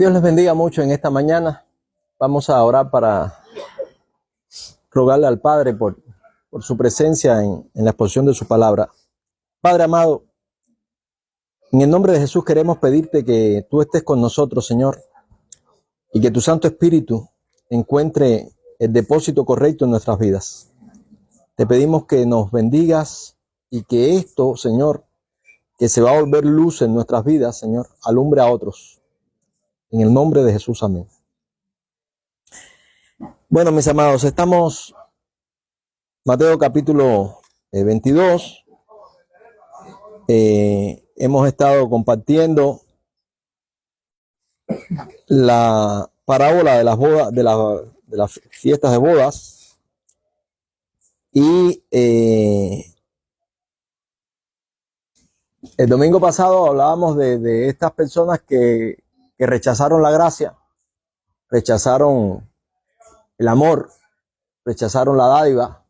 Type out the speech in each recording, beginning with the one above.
Dios les bendiga mucho en esta mañana. Vamos a orar para rogarle al Padre por su presencia en la exposición de su palabra. Padre amado, en el nombre de Jesús queremos pedirte que tú estés con nosotros, Señor, y que tu Santo Espíritu encuentre el depósito correcto en nuestras vidas. Te pedimos que nos bendigas y que esto, Señor, que se va a volver luz en nuestras vidas, Señor, alumbre a otros. En el nombre de Jesús, amén. Bueno, mis amados, estamos Mateo capítulo 22. Hemos estado compartiendo la parábola de las bodas, de las fiestas de bodas, y el domingo pasado hablábamos de estas personas que rechazaron la gracia, rechazaron el amor, rechazaron la dádiva.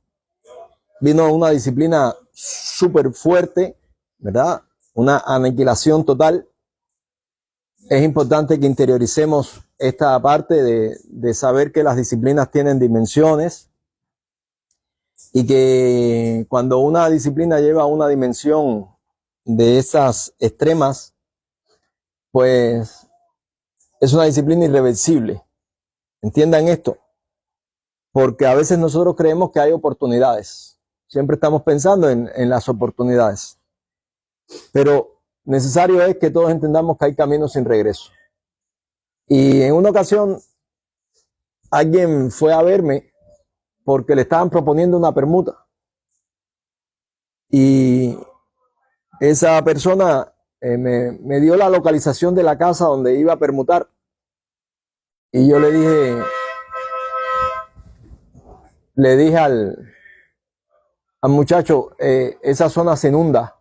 Vino una disciplina súper fuerte, ¿verdad? Una aniquilación total. Es importante que interioricemos esta parte de saber que las disciplinas tienen dimensiones y que cuando una disciplina lleva a una dimensión de esas extremas, pues es una disciplina irreversible. Entiendan esto, porque a veces nosotros creemos que hay oportunidades. Siempre estamos pensando en las oportunidades, pero necesario es que todos entendamos que hay caminos sin regreso. Y en una ocasión alguien fue a verme porque le estaban proponiendo una permuta, y esa persona me dio la localización de la casa donde iba a permutar, y yo le dije al muchacho, esa zona se inunda.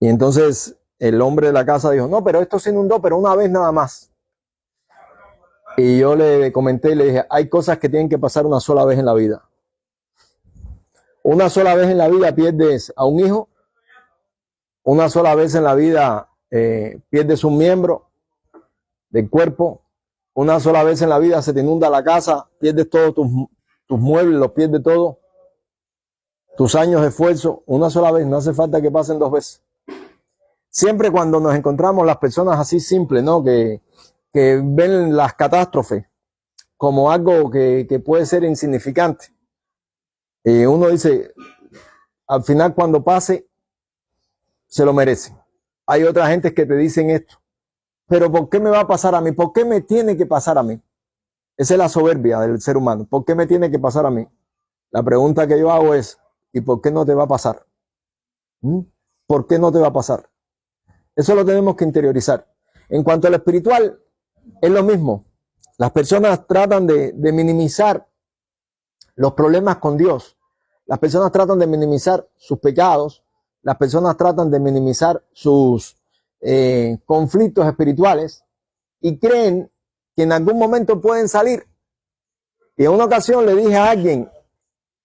Y entonces el hombre de la casa dijo, no, pero esto se inundó, pero una vez nada más. Y yo le comenté y le dije, hay cosas que tienen que pasar una sola vez en la vida. Una sola vez en la vida pierdes a un hijo. Una sola vez en la vida pierdes un miembro del cuerpo. Una sola vez en la vida se te inunda la casa, pierdes todos tus muebles, los pierdes todo. Tus años de esfuerzo, una sola vez, no hace falta que pasen dos veces. Siempre cuando nos encontramos las personas así simples, ¿no? Que ven las catástrofes como algo que puede ser insignificante. Uno dice, al final cuando pase, se lo merecen. Hay otra gente que te dicen esto, pero ¿por qué me va a pasar a mí? ¿Por qué me tiene que pasar a mí? Esa es la soberbia del ser humano. ¿Por qué me tiene que pasar a mí? La pregunta que yo hago es, ¿y por qué no te va a pasar? ¿Por qué no te va a pasar? Eso lo tenemos que interiorizar. En cuanto a lo espiritual, es lo mismo. Las personas tratan de minimizar los problemas con Dios. Las personas tratan de minimizar sus pecados. Las personas tratan de minimizar sus conflictos espirituales y creen que en algún momento pueden salir. Y en una ocasión le dije a alguien,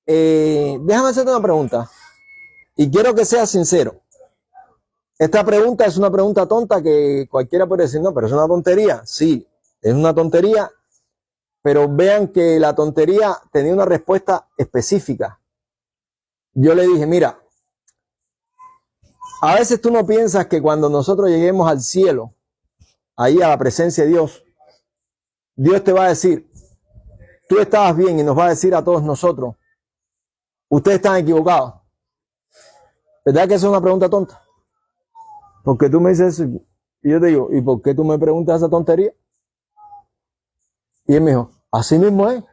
déjame hacerte una pregunta y quiero que seas sincero. Esta pregunta es una pregunta tonta que cualquiera puede decir, no, pero es una tontería. Sí, es una tontería, pero vean que la tontería tenía una respuesta específica. Yo le dije, mira, a veces tú no piensas que cuando nosotros lleguemos al cielo, ahí a la presencia de Dios, Dios te va a decir, tú estabas bien, y nos va a decir a todos nosotros, ustedes están equivocados. ¿Verdad que esa es una pregunta tonta? Porque tú me dices eso y yo te digo, ¿y por qué tú me preguntas esa tontería? Y él me dijo, así mismo es.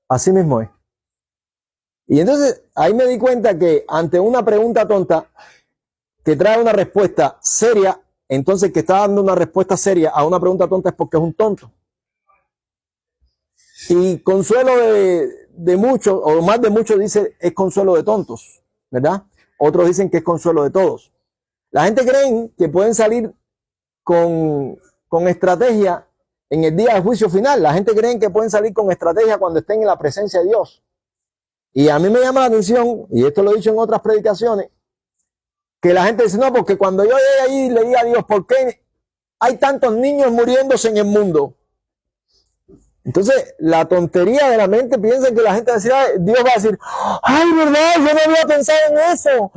Así mismo es. Y entonces ahí me di cuenta que ante una pregunta tonta que trae una respuesta seria, entonces que está dando una respuesta seria a una pregunta tonta es porque es un tonto. Y consuelo de muchos, o más de muchos, dice es consuelo de tontos, ¿verdad? Otros dicen que es consuelo de todos. La gente cree que pueden salir con estrategia en el día del juicio final. La gente cree que pueden salir con estrategia cuando estén en la presencia de Dios. Y a mí me llama la atención, y esto lo he dicho en otras predicaciones, que la gente dice, no, porque cuando yo llegue ahí le diga a Dios, ¿por qué hay tantos niños muriéndose en el mundo? Entonces, la tontería de la mente piensa que la gente va a decir, Dios va a decir, ay, verdad, yo no había pensado en eso.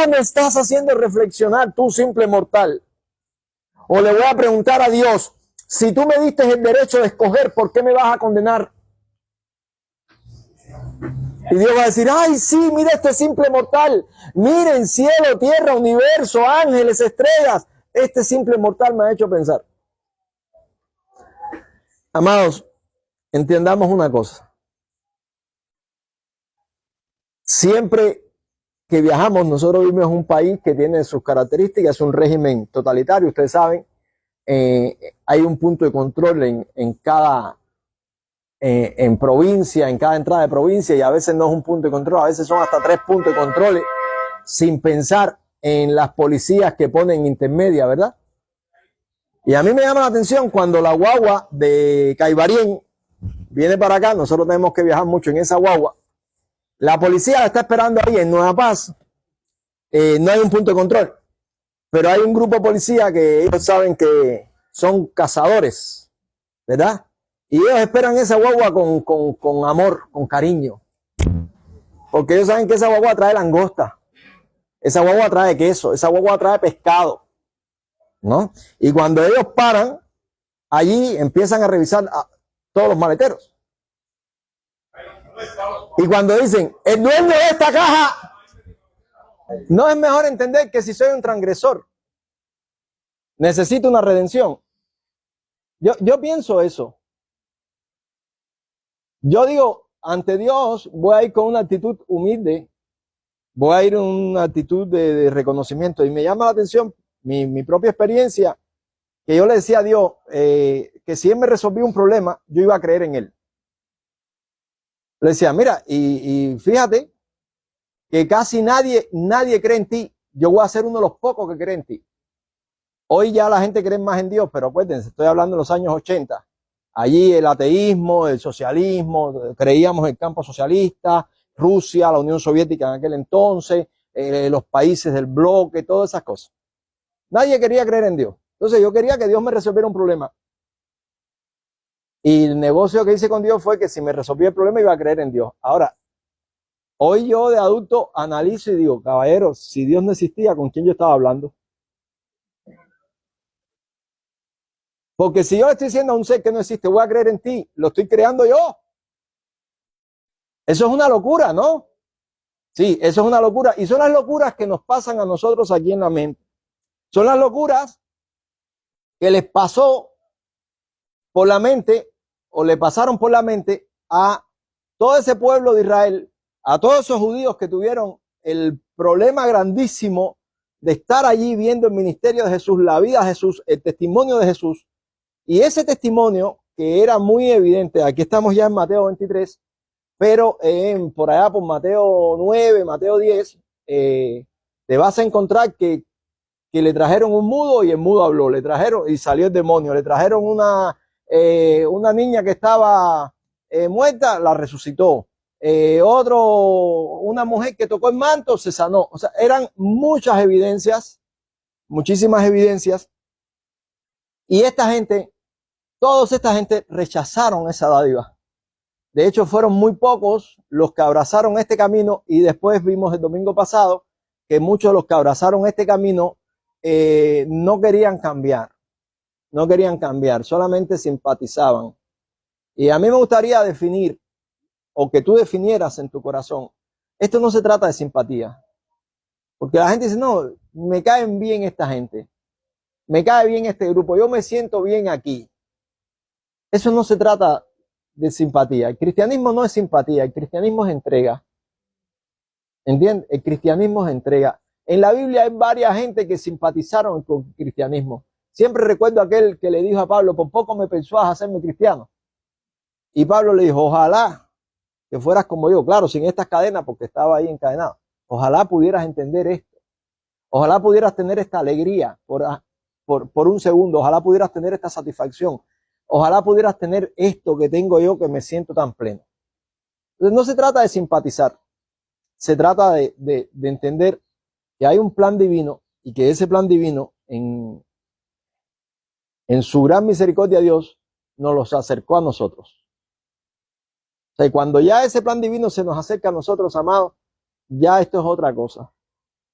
Me estás haciendo reflexionar, tú simple mortal. O le voy a preguntar a Dios, si tú me diste el derecho de escoger, ¿por qué me vas a condenar? Y Dios va a decir, ay, sí, mira este simple mortal. Miren, cielo, tierra, universo, ángeles, estrellas. Este simple mortal me ha hecho pensar. Amados, entendamos una cosa. Siempre que viajamos, nosotros vivimos en un país que tiene sus características, es un régimen totalitario, ustedes saben, hay un punto de control en cada en provincia, en cada entrada de provincia, y a veces no es un punto de control, a veces son hasta 3 puntos de control, sin pensar en las policías que ponen intermedia, ¿verdad? Y a mí me llama la atención cuando la guagua de Caibarien viene para acá, nosotros tenemos que viajar mucho en esa guagua, la policía la está esperando ahí en Nueva Paz, no hay un punto de control, pero hay un grupo de policía que ellos saben que son cazadores, ¿verdad? Y ellos esperan esa guagua con amor, con cariño, porque ellos saben que esa guagua trae langosta, esa guagua trae queso, esa guagua trae pescado, ¿no? Y cuando ellos paran, allí empiezan a revisar a todos los maleteros. Y cuando dicen, el dueño de esta caja, no es mejor entender que si soy un transgresor, necesito una redención. Yo pienso eso. Yo digo, ante Dios voy a ir con una actitud humilde, voy a ir con una actitud de reconocimiento. Y me llama la atención mi propia experiencia, que yo le decía a Dios que si Él me resolvía un problema, yo iba a creer en Él. Le decía, mira, y fíjate que casi nadie cree en ti. Yo voy a ser uno de los pocos que cree en ti. Hoy ya la gente cree más en Dios, pero acuérdense, estoy hablando de los años 80. Allí el ateísmo, el socialismo, creíamos en el campo socialista, Rusia, la Unión Soviética en aquel entonces, los países del bloque, todas esas cosas. Nadie quería creer en Dios. Entonces yo quería que Dios me resolviera un problema. Y el negocio que hice con Dios fue que si me resolvía el problema iba a creer en Dios. Ahora, hoy yo de adulto analizo y digo, caballero, si Dios no existía, ¿con quién yo estaba hablando? Porque si yo le estoy diciendo a un ser que no existe, voy a creer en ti, lo estoy creando yo. Eso es una locura, ¿no? Sí, eso es una locura. Y son las locuras que nos pasan a nosotros aquí en la mente. Son las locuras que les pasó por la mente o le pasaron por la mente a todo ese pueblo de Israel, a todos esos judíos que tuvieron el problema grandísimo de estar allí viendo el ministerio de Jesús, la vida de Jesús, el testimonio de Jesús. Y ese testimonio que era muy evidente, aquí estamos ya en Mateo 23, pero por allá por Mateo 9, Mateo 10, te vas a encontrar que le trajeron un mudo y el mudo habló, le trajeron y salió el demonio, le trajeron una niña que estaba muerta, la resucitó, una mujer que tocó el manto, se sanó. O sea, eran muchas evidencias, muchísimas evidencias, y toda esta gente rechazaron esa dádiva. De hecho, fueron muy pocos los que abrazaron este camino, y después vimos el domingo pasado que muchos de los que abrazaron este camino no querían cambiar, solamente simpatizaban. Y a mí me gustaría definir, o que tú definieras en tu corazón, esto no se trata de simpatía, porque la gente dice, no, me caen bien esta gente, me cae bien este grupo, yo me siento bien aquí. Eso no se trata de simpatía. El cristianismo no es simpatía, el cristianismo es entrega. ¿Entiendes? El cristianismo es entrega. En la Biblia hay varias gente que simpatizaron con el cristianismo. Siempre recuerdo aquel que le dijo a Pablo, por poco me persuadas a hacerme cristiano. Y Pablo le dijo, ojalá que fueras como yo. Claro, sin estas cadenas, porque estaba ahí encadenado. Ojalá pudieras entender esto. Ojalá pudieras tener esta alegría por un segundo. Ojalá pudieras tener esta satisfacción. Ojalá pudieras tener esto que tengo yo, que me siento tan pleno. Entonces no se trata de simpatizar. Se trata de entender que hay un plan divino y que ese plan divino En su gran misericordia Dios nos los acercó a nosotros. O sea, cuando ya ese plan divino se nos acerca a nosotros, amados, ya esto es otra cosa.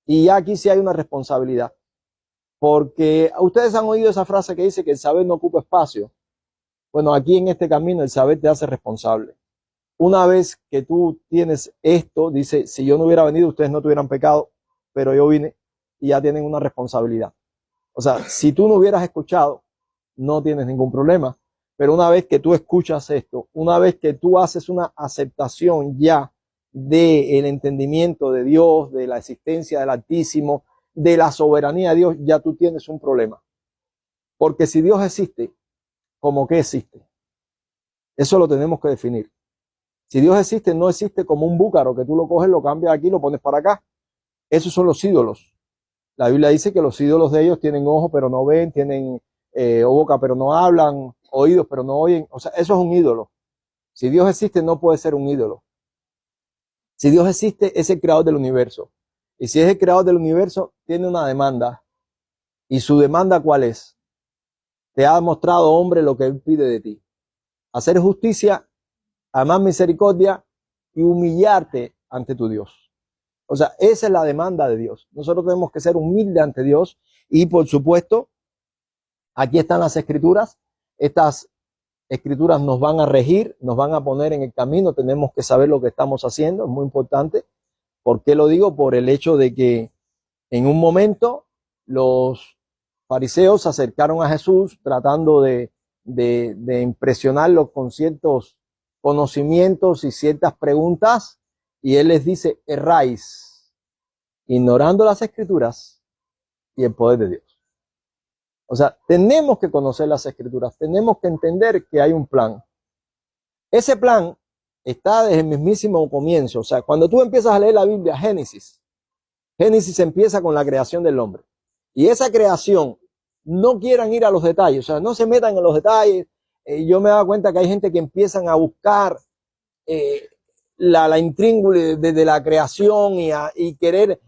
Y ya aquí sí hay una responsabilidad. Porque ustedes han oído esa frase que dice que el saber no ocupa espacio. Bueno, aquí en este camino el saber te hace responsable. Una vez que tú tienes esto, dice, si yo no hubiera venido, ustedes no tuvieran pecado, pero yo vine y ya tienen una responsabilidad. O sea, si tú no hubieras escuchado, no tienes ningún problema. Pero una vez que tú escuchas esto, una vez que tú haces una aceptación ya del entendimiento de Dios, de la existencia del Altísimo, de la soberanía de Dios, ya tú tienes un problema. Porque si Dios existe, ¿cómo que existe? Eso lo tenemos que definir. Si Dios existe, no existe como un búcaro que tú lo coges, lo cambias aquí, lo pones para acá. Esos son los ídolos. La Biblia dice que los ídolos de ellos tienen ojos pero no ven, tienen boca pero no hablan, oídos pero no oyen. O sea, eso es un ídolo. Si Dios existe, no puede ser un ídolo. Si Dios existe, es el creador del universo. Y si es el creador del universo, tiene una demanda. ¿Y su demanda cuál es? Te ha mostrado, hombre, lo que Él pide de ti. Hacer justicia, amar misericordia y humillarte ante tu Dios. O sea, esa es la demanda de Dios. Nosotros tenemos que ser humildes ante Dios y, por supuesto, aquí están las escrituras. Estas escrituras nos van a regir, nos van a poner en el camino. Tenemos que saber lo que estamos haciendo, es muy importante. ¿Por qué lo digo? Por el hecho de que en un momento los fariseos se acercaron a Jesús tratando de impresionarlo con ciertos conocimientos y ciertas preguntas, y él les dice: erráis, ignorando las escrituras y el poder de Dios. O sea, tenemos que conocer las escrituras, tenemos que entender que hay un plan. Ese plan está desde el mismísimo comienzo. O sea, cuando tú empiezas a leer la Biblia, Génesis empieza con la creación del hombre. Y esa creación, no quieran ir a los detalles, o sea, no se metan en los detalles. Yo me he dado cuenta que hay gente que empiezan a buscar la intríngulis de la creación y querer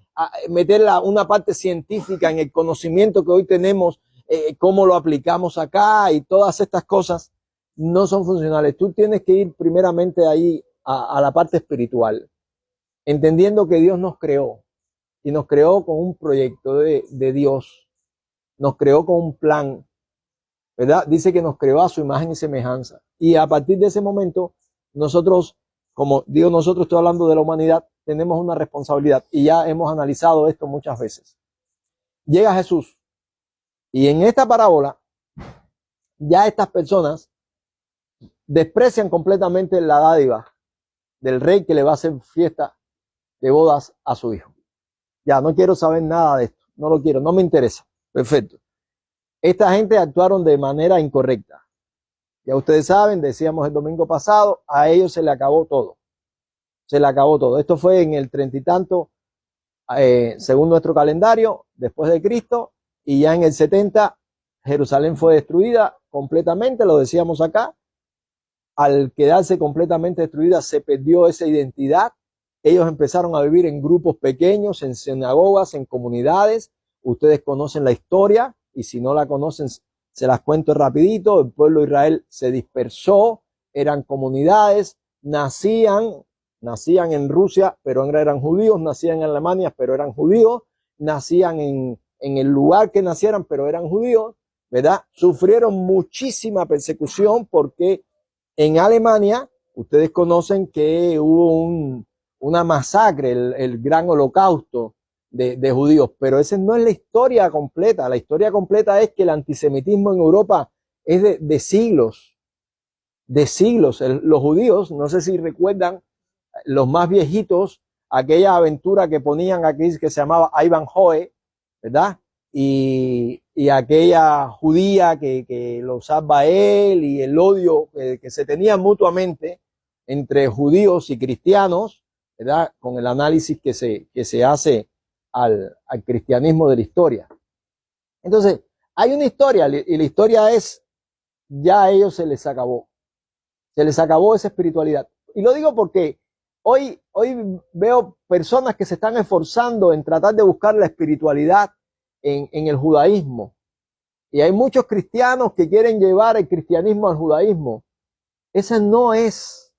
meter una parte científica en el conocimiento que hoy tenemos, cómo lo aplicamos acá, y todas estas cosas no son funcionales. Tú tienes que ir primeramente ahí a la parte espiritual, entendiendo que Dios nos creó. Y nos creó con un proyecto de Dios. Nos creó con un plan, ¿verdad? Dice que nos creó a su imagen y semejanza. Y a partir de ese momento, nosotros, como digo nosotros, estoy hablando de la humanidad, tenemos una responsabilidad. Y ya hemos analizado esto muchas veces. Llega Jesús. Y en esta parábola, ya estas personas desprecian completamente la dádiva del rey que le va a hacer fiesta de bodas a su hijo. Ya, no quiero saber nada de esto. No lo quiero, no me interesa. Perfecto. Esta gente actuaron de manera incorrecta. Ya ustedes saben, decíamos el domingo pasado, a ellos se le acabó todo. Se le acabó todo. Esto fue en el 30 y tanto, según nuestro calendario, después de Cristo, y ya en el 70, Jerusalén fue destruida completamente, lo decíamos acá. Al quedarse completamente destruida, se perdió esa identidad. Ellos empezaron a vivir en grupos pequeños, en sinagogas, en comunidades. Ustedes conocen la historia, y si no la conocen, se las cuento rapidito. El pueblo de Israel se dispersó, eran comunidades, nacían en Rusia, pero eran judíos, nacían en Alemania, pero eran judíos, nacían en el lugar que nacieran, pero eran judíos, ¿verdad? Sufrieron muchísima persecución porque en Alemania, ustedes conocen que hubo una masacre, el gran holocausto de judíos, pero esa no es la historia completa. La historia completa es que el antisemitismo en Europa es de siglos, de siglos. Los judíos, no sé si recuerdan, los más viejitos, aquella aventura que ponían aquí que se llamaba Ivanhoe, ¿verdad? Y aquella judía que lo salva él, y el odio que se tenía mutuamente entre judíos y cristianos, ¿verdad? Con el análisis que se hace al cristianismo de la historia. Entonces, hay una historia, y la historia es, ya a ellos se les acabó esa espiritualidad. Y lo digo porque hoy veo personas que se están esforzando en tratar de buscar la espiritualidad en el judaísmo. Y hay muchos cristianos que quieren llevar el cristianismo al judaísmo. Esa no es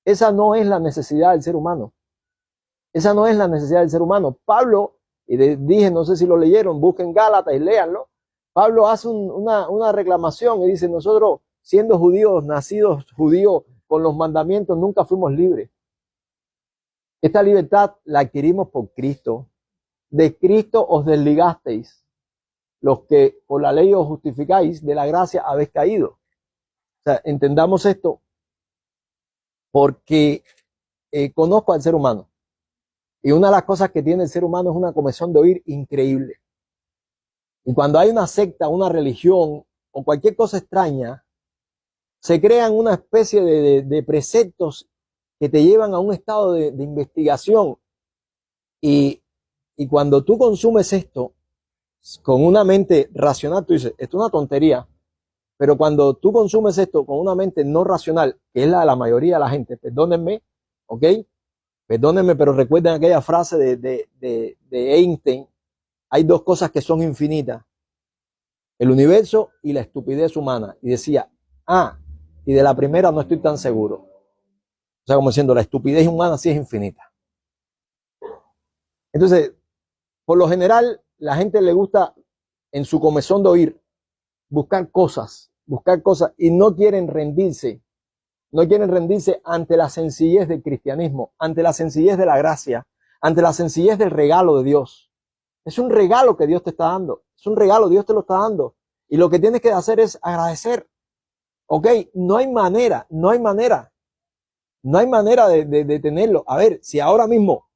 la necesidad del ser humano. Esa no es la necesidad del ser humano. Pablo, y dije, no sé si lo leyeron, busquen Gálatas y léanlo. Pablo hace una reclamación y dice, nosotros siendo judíos, nacidos judíos con los mandamientos, nunca fuimos libres. Esta libertad la adquirimos por Cristo. De Cristo os desligasteis. Los que por la ley os justificáis, de la gracia habéis caído. O sea, entendamos esto porque conozco al ser humano. Y una de las cosas que tiene el ser humano es una comezón de oír increíble. Y cuando hay una secta, una religión o cualquier cosa extraña, se crean una especie de preceptos que te llevan a un estado de investigación. Y cuando tú consumes esto con una mente racional, tú dices, esto es una tontería. Pero cuando tú consumes esto con una mente no racional, que es la de la mayoría de la gente, perdónenme, ¿ok? Perdónenme, pero recuerden aquella frase de Einstein, hay dos cosas que son infinitas, el universo y la estupidez humana. Y decía, y de la primera no estoy tan seguro. O sea, como diciendo, la estupidez humana sí es infinita. Entonces, por lo general, la gente le gusta, en su comezón de oír, buscar cosas y no quieren rendirse ante la sencillez del cristianismo, ante la sencillez de la gracia, ante la sencillez del regalo de Dios. Es un regalo que Dios te está dando, es un regalo, Dios te lo está dando. Y lo que tienes que hacer es agradecer. Ok, no hay manera de tenerlo. A ver, si ahora mismo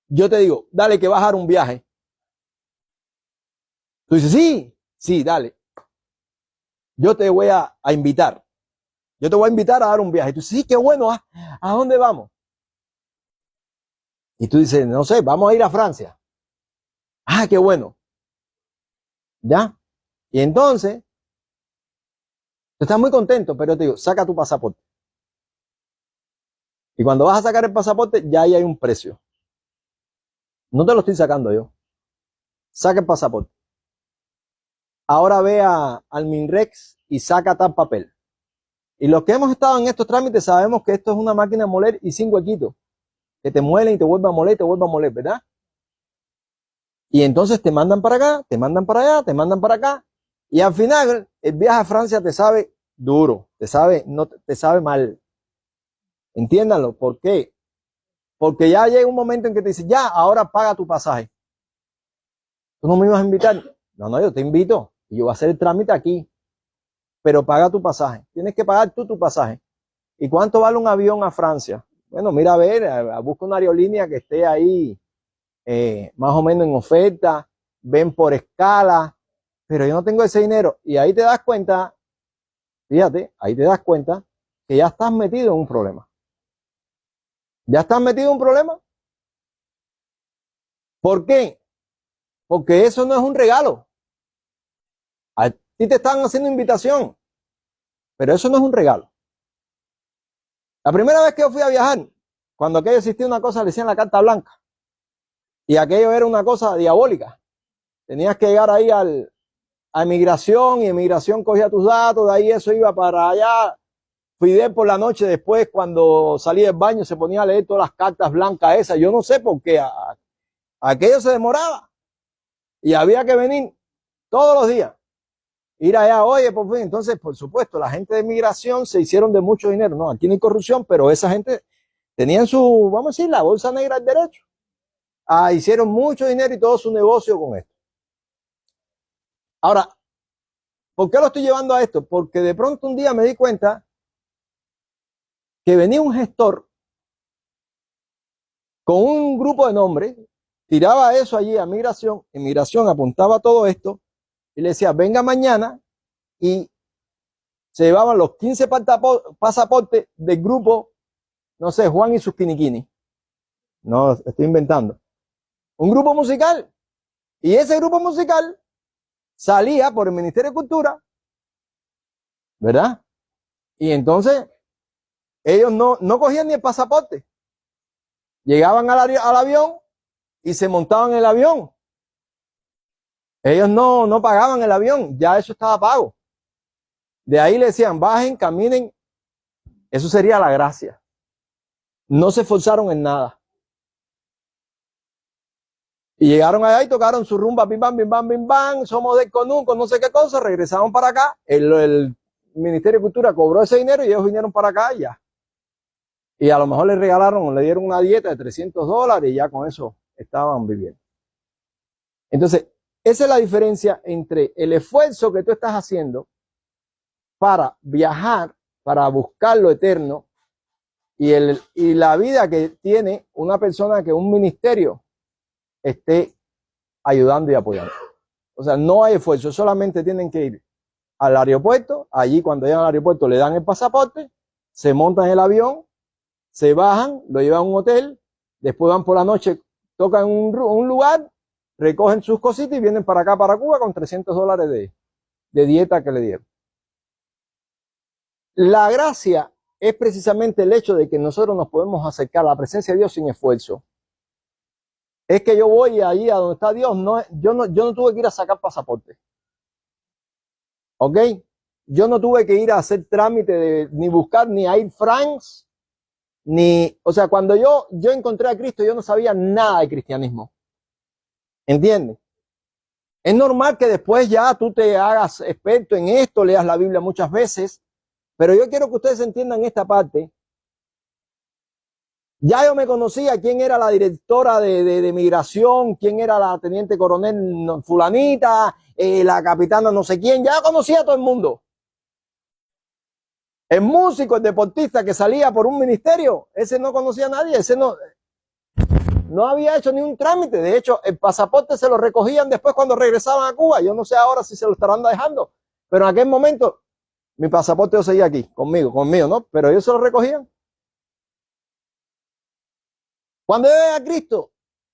yo te digo, dale que vas a dar un viaje. Tú dices, sí, dale. Yo te voy a invitar. Yo te voy a invitar a dar un viaje. Y tú dices, sí, qué bueno. ¿A dónde vamos? Y tú dices, no sé, vamos a ir a Francia. Qué bueno. ¿Ya? Y entonces, tú estás muy contento, pero te digo, saca tu pasaporte. Y cuando vas a sacar el pasaporte, ya ahí hay un precio. No te lo estoy sacando yo. Saca el pasaporte. Ahora ve al Minrex y saca tal papel. Y los que hemos estado en estos trámites sabemos que esto es una máquina de moler y sin huequitos. Que te muelen y te vuelven a moler y te vuelven a moler, ¿verdad? Y entonces te mandan para acá, te mandan para allá, te mandan para acá. Y al final, el viaje a Francia te sabe duro, te sabe mal. Entiéndanlo. ¿Por qué? Porque ya llega un momento en que te dice, ya, ahora paga tu pasaje. ¿Tú no me ibas a invitar? No, yo te invito. Y yo voy a hacer el trámite aquí. Pero paga tu pasaje. Tienes que pagar tú tu pasaje. ¿Y cuánto vale un avión a Francia? Bueno, mira, a ver, busca una aerolínea que esté ahí más o menos en oferta. Ven por escala. Pero yo no tengo ese dinero. Y ahí te das cuenta, fíjate, ahí te das cuenta que ya estás metido en un problema. ¿Ya estás metido en un problema? ¿Por qué? Porque eso no es un regalo. A ti te están haciendo invitación, pero eso no es un regalo. La primera vez que yo fui a viajar, cuando aquello existía una cosa, le decían la carta blanca. Y aquello era una cosa diabólica. Tenías que llegar ahí a inmigración y inmigración cogía tus datos, de ahí eso iba para allá. Fidel por la noche después, cuando salía del baño, se ponía a leer todas las cartas blancas esas. Yo no sé por qué aquello se demoraba. Y había que venir todos los días. Ir allá, oye, por fin. Entonces, por supuesto, la gente de migración se hicieron de mucho dinero. No, aquí no hay corrupción, pero esa gente tenían su, vamos a decir, la bolsa negra del derecho. Hicieron mucho dinero y todo su negocio con esto. Ahora, ¿por qué lo estoy llevando a esto? Porque de pronto un día me di cuenta que venía un gestor con un grupo de nombres, tiraba eso allí a migración, inmigración apuntaba todo esto y le decía, venga mañana, y se llevaban los 15 pasaportes del grupo, no sé, Juan y sus quiniquini. No, estoy inventando. Un grupo musical. Y ese grupo musical salía por el Ministerio de Cultura, ¿verdad? Y entonces ellos no cogían ni el pasaporte. Llegaban al avión y se montaban en el avión. Ellos no pagaban el avión, ya eso estaba pago. De ahí le decían, bajen, caminen. Eso sería la gracia. No se esforzaron en nada. Y llegaron allá y tocaron su rumba, bim, bam, bim, bam, bim, bam, somos del Conun, con no sé qué cosa, regresaron para acá. El Ministerio de Cultura cobró ese dinero y ellos vinieron para acá y ya. Y a lo mejor les regalaron o le dieron una dieta de $300 y ya con eso estaban viviendo. Entonces, esa es la diferencia entre el esfuerzo que tú estás haciendo para viajar, para buscar lo eterno, y la vida que tiene una persona que un ministerio esté ayudando y apoyando. O sea, no hay esfuerzo, solamente tienen que ir al aeropuerto. Allí cuando llegan al aeropuerto le dan el pasaporte, se montan en el avión, se bajan, lo llevan a un hotel, después van por la noche, tocan un lugar, recogen sus cositas y vienen para acá, para Cuba, con $300 de dieta que le dieron. La gracia es precisamente el hecho de que nosotros nos podemos acercar a la presencia de Dios sin esfuerzo. Es que yo voy allí a donde está Dios, yo no tuve que ir a sacar pasaporte. ¿Ok? Yo no tuve que ir a hacer trámite ni buscar ni a Air France, o sea, cuando yo encontré a Cristo, yo no sabía nada de cristianismo. ¿Entiendes? Es normal que después ya tú te hagas experto en esto, leas la Biblia muchas veces, pero yo quiero que ustedes entiendan esta parte. Ya yo me conocía quién era la directora de migración, quién era la teniente coronel fulanita, la capitana no sé quién, ya conocía a todo el mundo. El músico, el deportista que salía por un ministerio, ese no conocía a nadie, ese no había hecho ni un trámite. De hecho, el pasaporte se lo recogían después cuando regresaban a Cuba. Yo no sé ahora si se lo estarán dejando, pero en aquel momento mi pasaporte yo seguía aquí, conmigo, ¿no? Pero ellos se lo recogían. Cuando yo llegué a Cristo,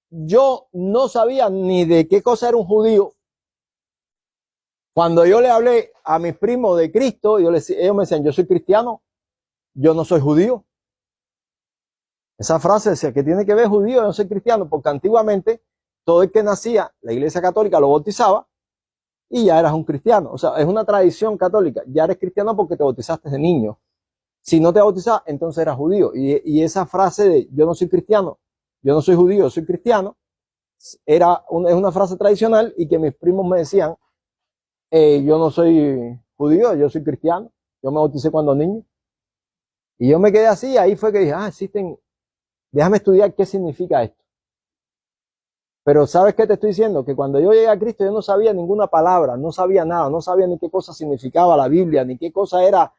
yo no sabía ni de qué cosa era un judío. Cuando yo le hablé a mis primos de Cristo, ellos me decían, yo soy cristiano, yo no soy judío. Esa frase decía que tiene que ver judío, yo no soy cristiano, porque antiguamente todo el que nacía, la Iglesia Católica lo bautizaba y ya eras un cristiano. O sea, es una tradición católica. Ya eres cristiano porque te bautizaste de niño. Si no te bautizabas, entonces eras judío. Y esa frase de yo no soy cristiano, yo no soy judío, soy cristiano, es una frase tradicional y que mis primos me decían, yo no soy judío, yo soy cristiano. Yo me bauticé cuando niño. Y yo me quedé así, ahí fue que dije, déjame estudiar qué significa esto. Pero ¿sabes qué te estoy diciendo? Que cuando yo llegué a Cristo yo no sabía ninguna palabra, no sabía nada, no sabía ni qué cosa significaba la Biblia, ni qué cosa era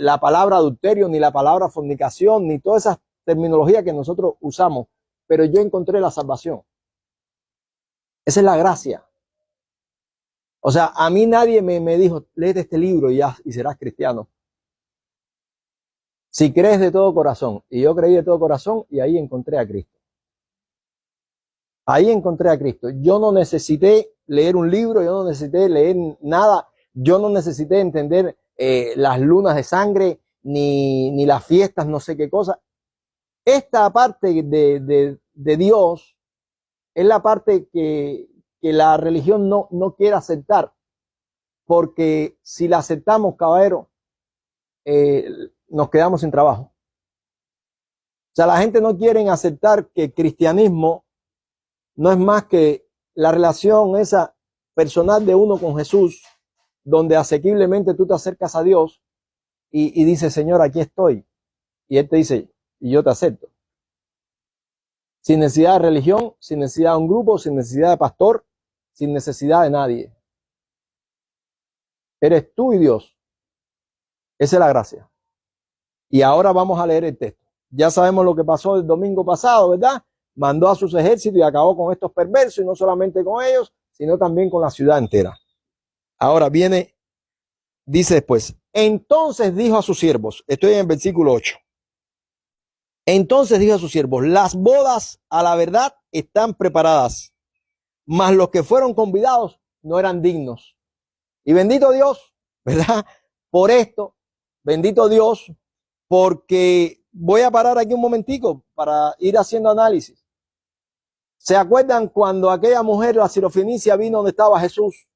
la palabra adulterio, ni la palabra fornicación, ni todas esas terminologías que nosotros usamos. Pero yo encontré la salvación. Esa es la gracia. O sea, a mí nadie me dijo, léete este libro y serás cristiano. Si crees de todo corazón, y yo creí de todo corazón, y ahí encontré a Cristo. Ahí encontré a Cristo. Yo no necesité leer un libro, yo no necesité leer nada, yo no necesité entender las lunas de sangre, ni las fiestas, no sé qué cosa. Esta parte de Dios es la parte que la religión no quiere aceptar, porque si la aceptamos, caballero, nos quedamos sin trabajo. O sea, la gente no quiere aceptar que el cristianismo no es más que la relación esa personal de uno con Jesús, donde asequiblemente tú te acercas a Dios y dices, Señor, aquí estoy. Y Él te dice, y yo te acepto. Sin necesidad de religión, sin necesidad de un grupo, sin necesidad de pastor, sin necesidad de nadie. Eres tú y Dios. Esa es la gracia. Y ahora vamos a leer el texto. Ya sabemos lo que pasó el domingo pasado, ¿verdad? Mandó a sus ejércitos y acabó con estos perversos, y no solamente con ellos, sino también con la ciudad entera. Ahora dice después, entonces dijo a sus siervos, estoy en el versículo 8. Entonces dijo a sus siervos, las bodas a la verdad están preparadas, mas los que fueron convidados no eran dignos. Y bendito Dios, ¿verdad? Por esto, bendito Dios, porque voy a parar aquí un momentico para ir haciendo análisis. ¿Se acuerdan cuando aquella mujer, la sirofenicia, vino donde estaba Jesús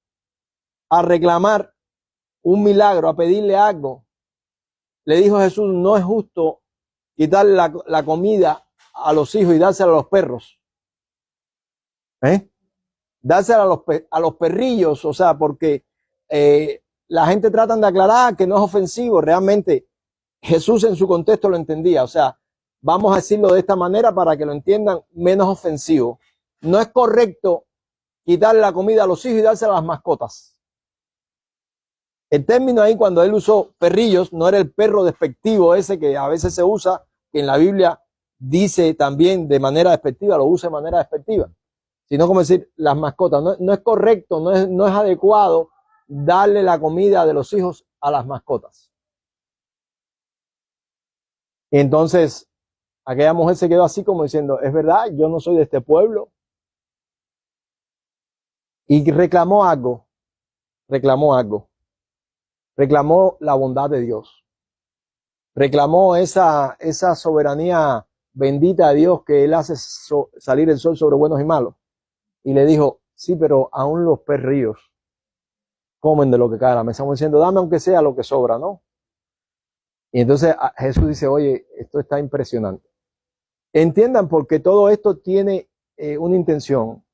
a reclamar un milagro, a pedirle algo? Le dijo Jesús, no es justo quitarle la comida a los hijos y dársela a los perros. Dársela a los perrillos, o sea, porque la gente trata de aclarar que no es ofensivo. Realmente Jesús en su contexto lo entendía, o sea, vamos a decirlo de esta manera para que lo entiendan menos ofensivo. No es correcto quitarle la comida a los hijos y dársela a las mascotas. El término ahí, cuando él usó perrillos, no era el perro despectivo ese que a veces se usa, que en la Biblia dice también de manera despectiva, lo usa de manera despectiva, sino como decir las mascotas. No es correcto, no es adecuado darle la comida de los hijos a las mascotas. Y entonces aquella mujer se quedó así como diciendo, es verdad, yo no soy de este pueblo. Y reclamó algo, reclamó la bondad de Dios, reclamó esa soberanía bendita de Dios que Él hace salir el sol sobre buenos y malos. Y le dijo, sí, pero aún los perrillos comen de lo que cae a la mesa. Estamos diciendo, dame aunque sea lo que sobra, ¿no? Y entonces Jesús dice, oye, esto está impresionante. Entiendan, porque todo esto tiene una intención,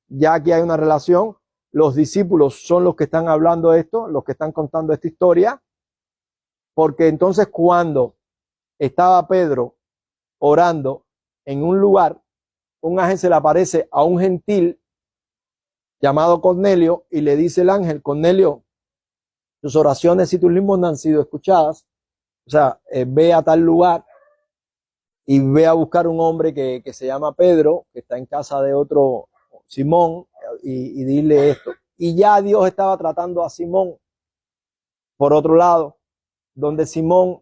Ya aquí hay una relación. Los discípulos son los que están hablando de esto, los que están contando esta historia, porque entonces cuando estaba Pedro orando en un lugar, un ángel se le aparece a un gentil llamado Cornelio y le dice el ángel, Cornelio, tus oraciones y tus limosnas han sido escuchadas, o sea, ve a tal lugar y ve a buscar un hombre que se llama Pedro, que está en casa de otro Simón, y dile esto. Y ya Dios estaba tratando a Simón por otro lado, donde Simón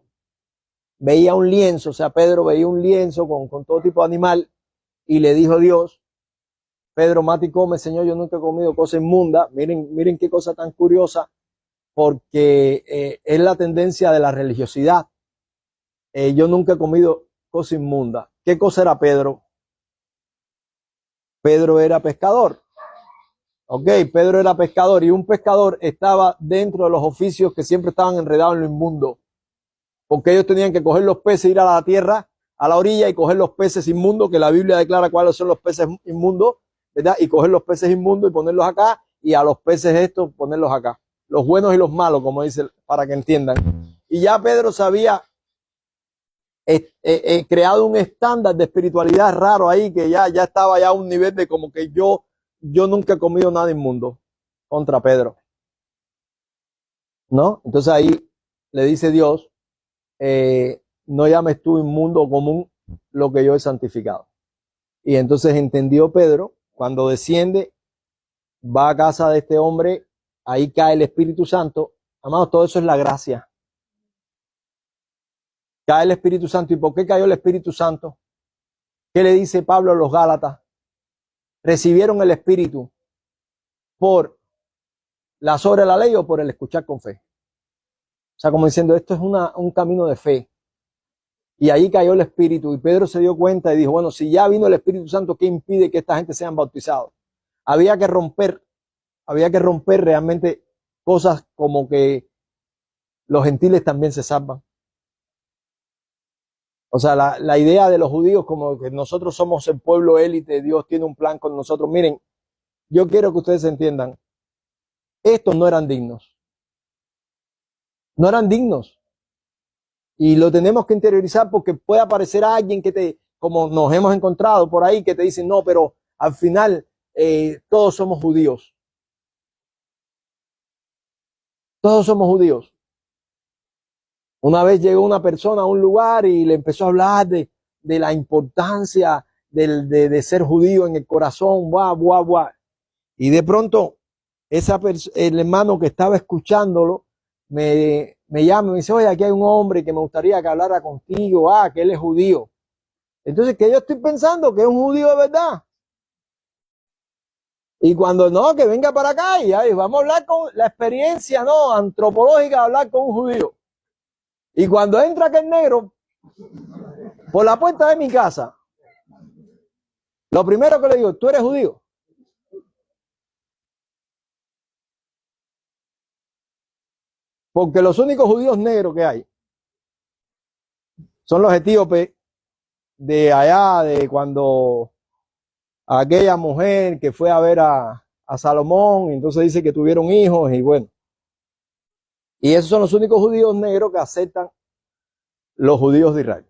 veía un lienzo, o sea, Pedro veía un lienzo con todo tipo de animal, y le dijo Dios, Pedro, mate y come, Señor, yo nunca he comido cosa inmunda. Miren qué cosa tan curiosa, porque es la tendencia de la religiosidad. Yo nunca he comido cosa inmunda. ¿Qué cosa era Pedro? Pedro era pescador. Ok, Pedro era pescador, y un pescador estaba dentro de los oficios que siempre estaban enredados en lo inmundo, porque ellos tenían que coger los peces, ir a la tierra, a la orilla, y coger los peces inmundos, que la Biblia declara cuáles son los peces inmundos, ¿verdad? Y coger los peces inmundos y ponerlos acá, y a los peces estos ponerlos acá, los buenos y los malos, como dice, para que entiendan. Y ya Pedro sabía creado un estándar de espiritualidad raro ahí, que ya estaba ya a un nivel de como que yo nunca he comido nada inmundo contra Pedro, ¿no? Entonces ahí le dice Dios, no llames tú inmundo o común lo que yo he santificado. Y entonces entendió Pedro, cuando desciende, va a casa de este hombre, ahí cae el Espíritu Santo. Amados, todo eso es la gracia. Cae el Espíritu Santo. ¿Y por qué cayó el Espíritu Santo? ¿Qué le dice Pablo a los Gálatas? ¿Recibieron el Espíritu por las obras de la ley o por el escuchar con fe? O sea, como diciendo, esto es un camino de fe. Y ahí cayó el Espíritu, y Pedro se dio cuenta y dijo, bueno, si ya vino el Espíritu Santo, ¿qué impide que esta gente sean bautizados? Había que romper realmente cosas como que los gentiles también se salvan. O sea, la idea de los judíos como que nosotros somos el pueblo élite, Dios tiene un plan con nosotros. Miren, yo quiero que ustedes entiendan, estos no eran dignos. No eran dignos. Y lo tenemos que interiorizar, porque puede aparecer alguien que como nos hemos encontrado por ahí, que te dice, no, pero al final todos somos judíos. Todos somos judíos. Una vez llegó una persona a un lugar y le empezó a hablar de la importancia de ser judío en el corazón, y de pronto el hermano que estaba escuchándolo me llama y me dice, oye, aquí hay un hombre que me gustaría que hablara contigo, que él es judío. Entonces, que yo estoy pensando que es un judío de verdad. Y cuando no, que venga para acá y ahí vamos a hablar con la experiencia, ¿no?, antropológica de hablar con un judío. Y cuando entra aquel negro por la puerta de mi casa, Lo primero que le digo, ¿tú eres judío? Porque los únicos judíos negros que hay son los etíopes de allá, de cuando aquella mujer que fue a ver a Salomón, y entonces dice que tuvieron hijos y bueno. Y esos son los únicos judíos negros que aceptan los judíos de Israel.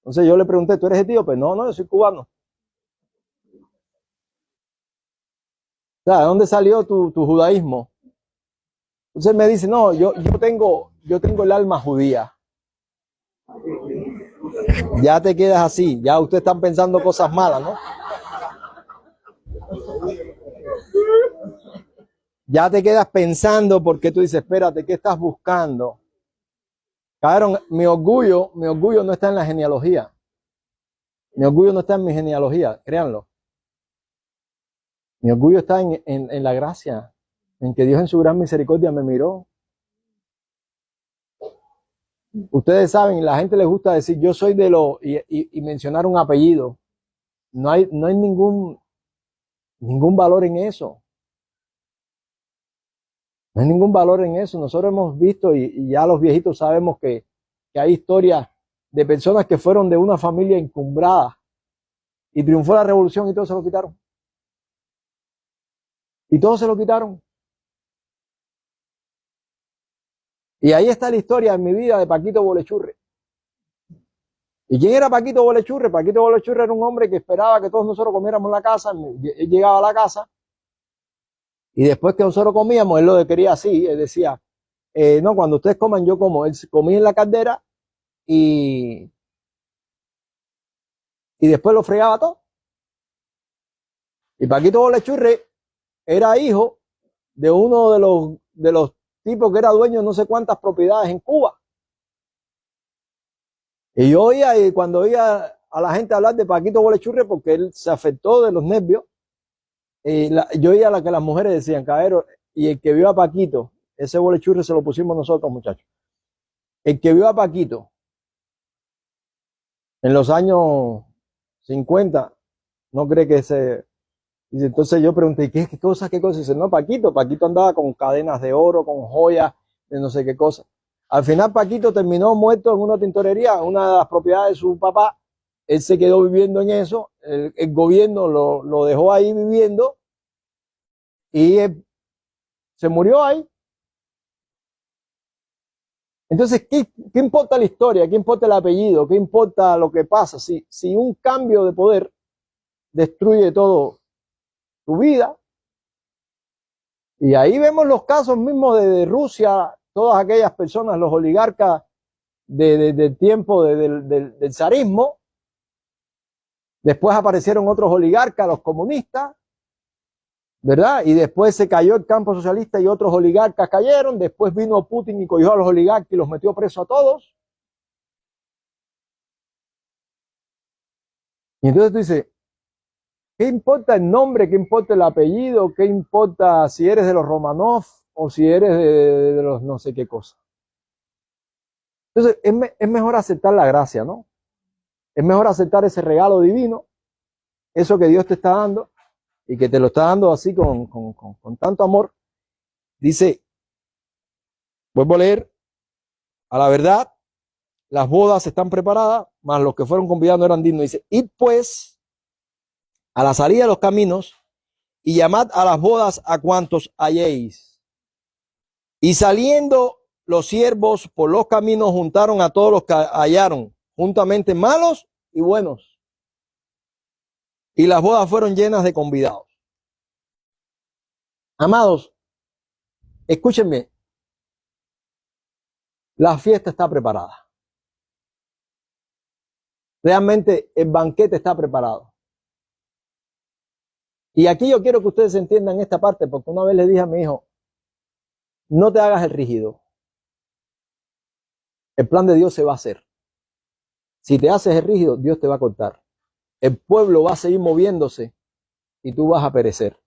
Entonces yo le pregunté, ¿tú eres etíope? No, no, yo soy cubano. O sea, ¿de dónde salió tu judaísmo? Entonces me dice, no, yo tengo el alma judía. Ya te quedas así, ya ustedes están pensando cosas malas, ¿no? Ya te quedas pensando porque tú dices, espérate, ¿qué estás buscando? Cabrón, mi orgullo no está en la genealogía. Mi orgullo no está en mi genealogía, créanlo. Mi orgullo está en la gracia, en que Dios en su gran misericordia me miró. Ustedes saben, la gente les gusta decir, yo soy de los, y mencionar un apellido. No hay ningún valor en eso. No hay ningún valor en eso. Nosotros hemos visto y ya los viejitos sabemos que hay historias de personas que fueron de una familia encumbrada y triunfó la revolución y todos se lo quitaron. Y todos se lo quitaron. Y ahí está la historia en mi vida de Paquito Bolechurre. ¿Y quién era Paquito Bolechurre? Paquito Bolechurre era un hombre que esperaba que todos nosotros comiéramos en la casa. Él llegaba a la casa y después que nosotros comíamos, él lo quería así. Él decía, no, cuando ustedes coman, yo como. Él comía en la caldera y después lo fregaba todo. Y Paquito Bolechurre era hijo de uno de los tipos que era dueño de no sé cuántas propiedades en Cuba. Y yo oía, cuando oía a la gente hablar de Paquito Bolechurre, porque él se afectó de los nervios, yo oía que las mujeres decían, caballero, y el que vio a Paquito, ese Bolechurre se lo pusimos nosotros, muchachos. El que vio a Paquito en los años 50, no cree que se... Dice, entonces yo pregunté, ¿qué cosa? Dice, no, Paquito andaba con cadenas de oro, con joyas, de no sé qué cosa. Al final Paquito terminó muerto en una tintorería, una de las propiedades de su papá. Él se quedó viviendo en eso, el gobierno lo dejó ahí viviendo y se murió ahí. Entonces, ¿qué importa la historia? ¿Qué importa el apellido? ¿Qué importa lo que pasa? Si un cambio de poder destruye todo tu vida. Y ahí vemos los casos mismos de Rusia, todas aquellas personas, los oligarcas del tiempo del zarismo. Después aparecieron otros oligarcas, los comunistas, ¿verdad? Y después se cayó el campo socialista y otros oligarcas cayeron. Después vino Putin y cogió a los oligarcas y los metió presos a todos. Y entonces tú dices, ¿qué importa el nombre? ¿Qué importa el apellido? ¿Qué importa si eres de los Romanov o si eres de los no sé qué cosa? Entonces es mejor aceptar la gracia, ¿no? Es mejor aceptar ese regalo divino, eso que Dios te está dando y que te lo está dando así con tanto amor. Dice, vuelvo a leer, a la verdad, las bodas están preparadas, mas los que fueron convidados no eran dignos. Dice, id pues a la salida de los caminos y llamad a las bodas a cuantos halléis. Y saliendo los siervos por los caminos juntaron a todos los que hallaron, juntamente malos y buenos. Y las bodas fueron llenas de convidados. Amados, escúchenme, la fiesta está preparada. Realmente el banquete está preparado. Y aquí yo quiero que ustedes entiendan esta parte, porque una vez le dije a mi hijo, no te hagas el rígido. El plan de Dios se va a hacer. Si te haces el rígido, Dios te va a cortar. El pueblo va a seguir moviéndose y tú vas a perecer.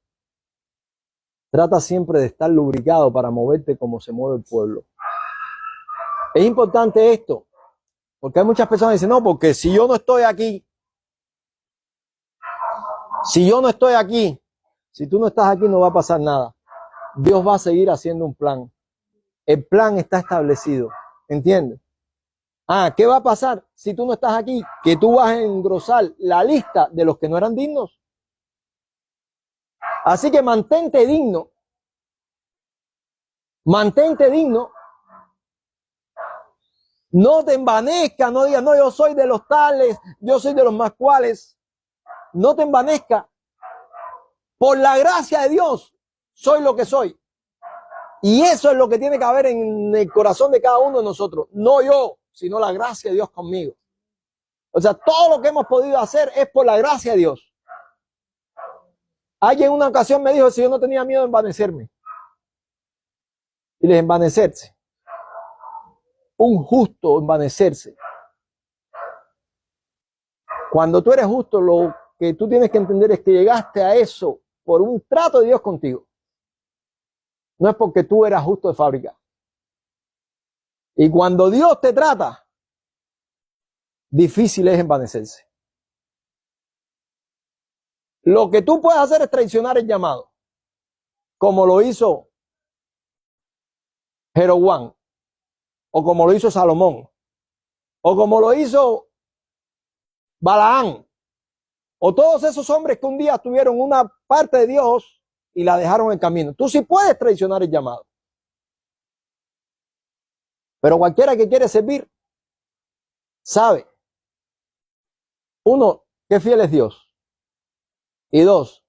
Trata siempre de estar lubricado para moverte como se mueve el pueblo. Es importante esto, porque hay muchas personas que dicen, no, porque si yo no estoy aquí, Si yo no estoy aquí, si tú no estás aquí, no va a pasar nada. Dios va a seguir haciendo un plan. El plan está establecido. ¿Entiendes? ¿Qué va a pasar si tú no estás aquí? Que tú vas a engrosar la lista de los que no eran dignos. Así que mantente digno. Mantente digno. No te envanezca, no digas, no, yo soy de los tales, yo soy de los más cuales. No te envanezca. Por la gracia de Dios, soy lo que soy. Y eso es lo que tiene que haber en el corazón de cada uno de nosotros. No yo, sino la gracia de Dios conmigo. O sea, todo lo que hemos podido hacer es por la gracia de Dios. Alguien en una ocasión me dijo si yo no tenía miedo de envanecerme. Y les envanecerse. Un justo envanecerse. Cuando tú eres justo, lo que tú tienes que entender es que llegaste a eso por un trato de Dios contigo. No es porque tú eras justo de fábrica. Y cuando Dios te trata, difícil es envanecerse. Lo que tú puedes hacer es traicionar el llamado, como lo hizo Jeroboam, o como lo hizo Salomón, o como lo hizo Balaán, o todos esos hombres que un día tuvieron una parte de Dios y la dejaron en el camino. Tú sí puedes traicionar el llamado. Pero cualquiera que quiere servir, sabe, uno, que fiel es Dios. Y dos,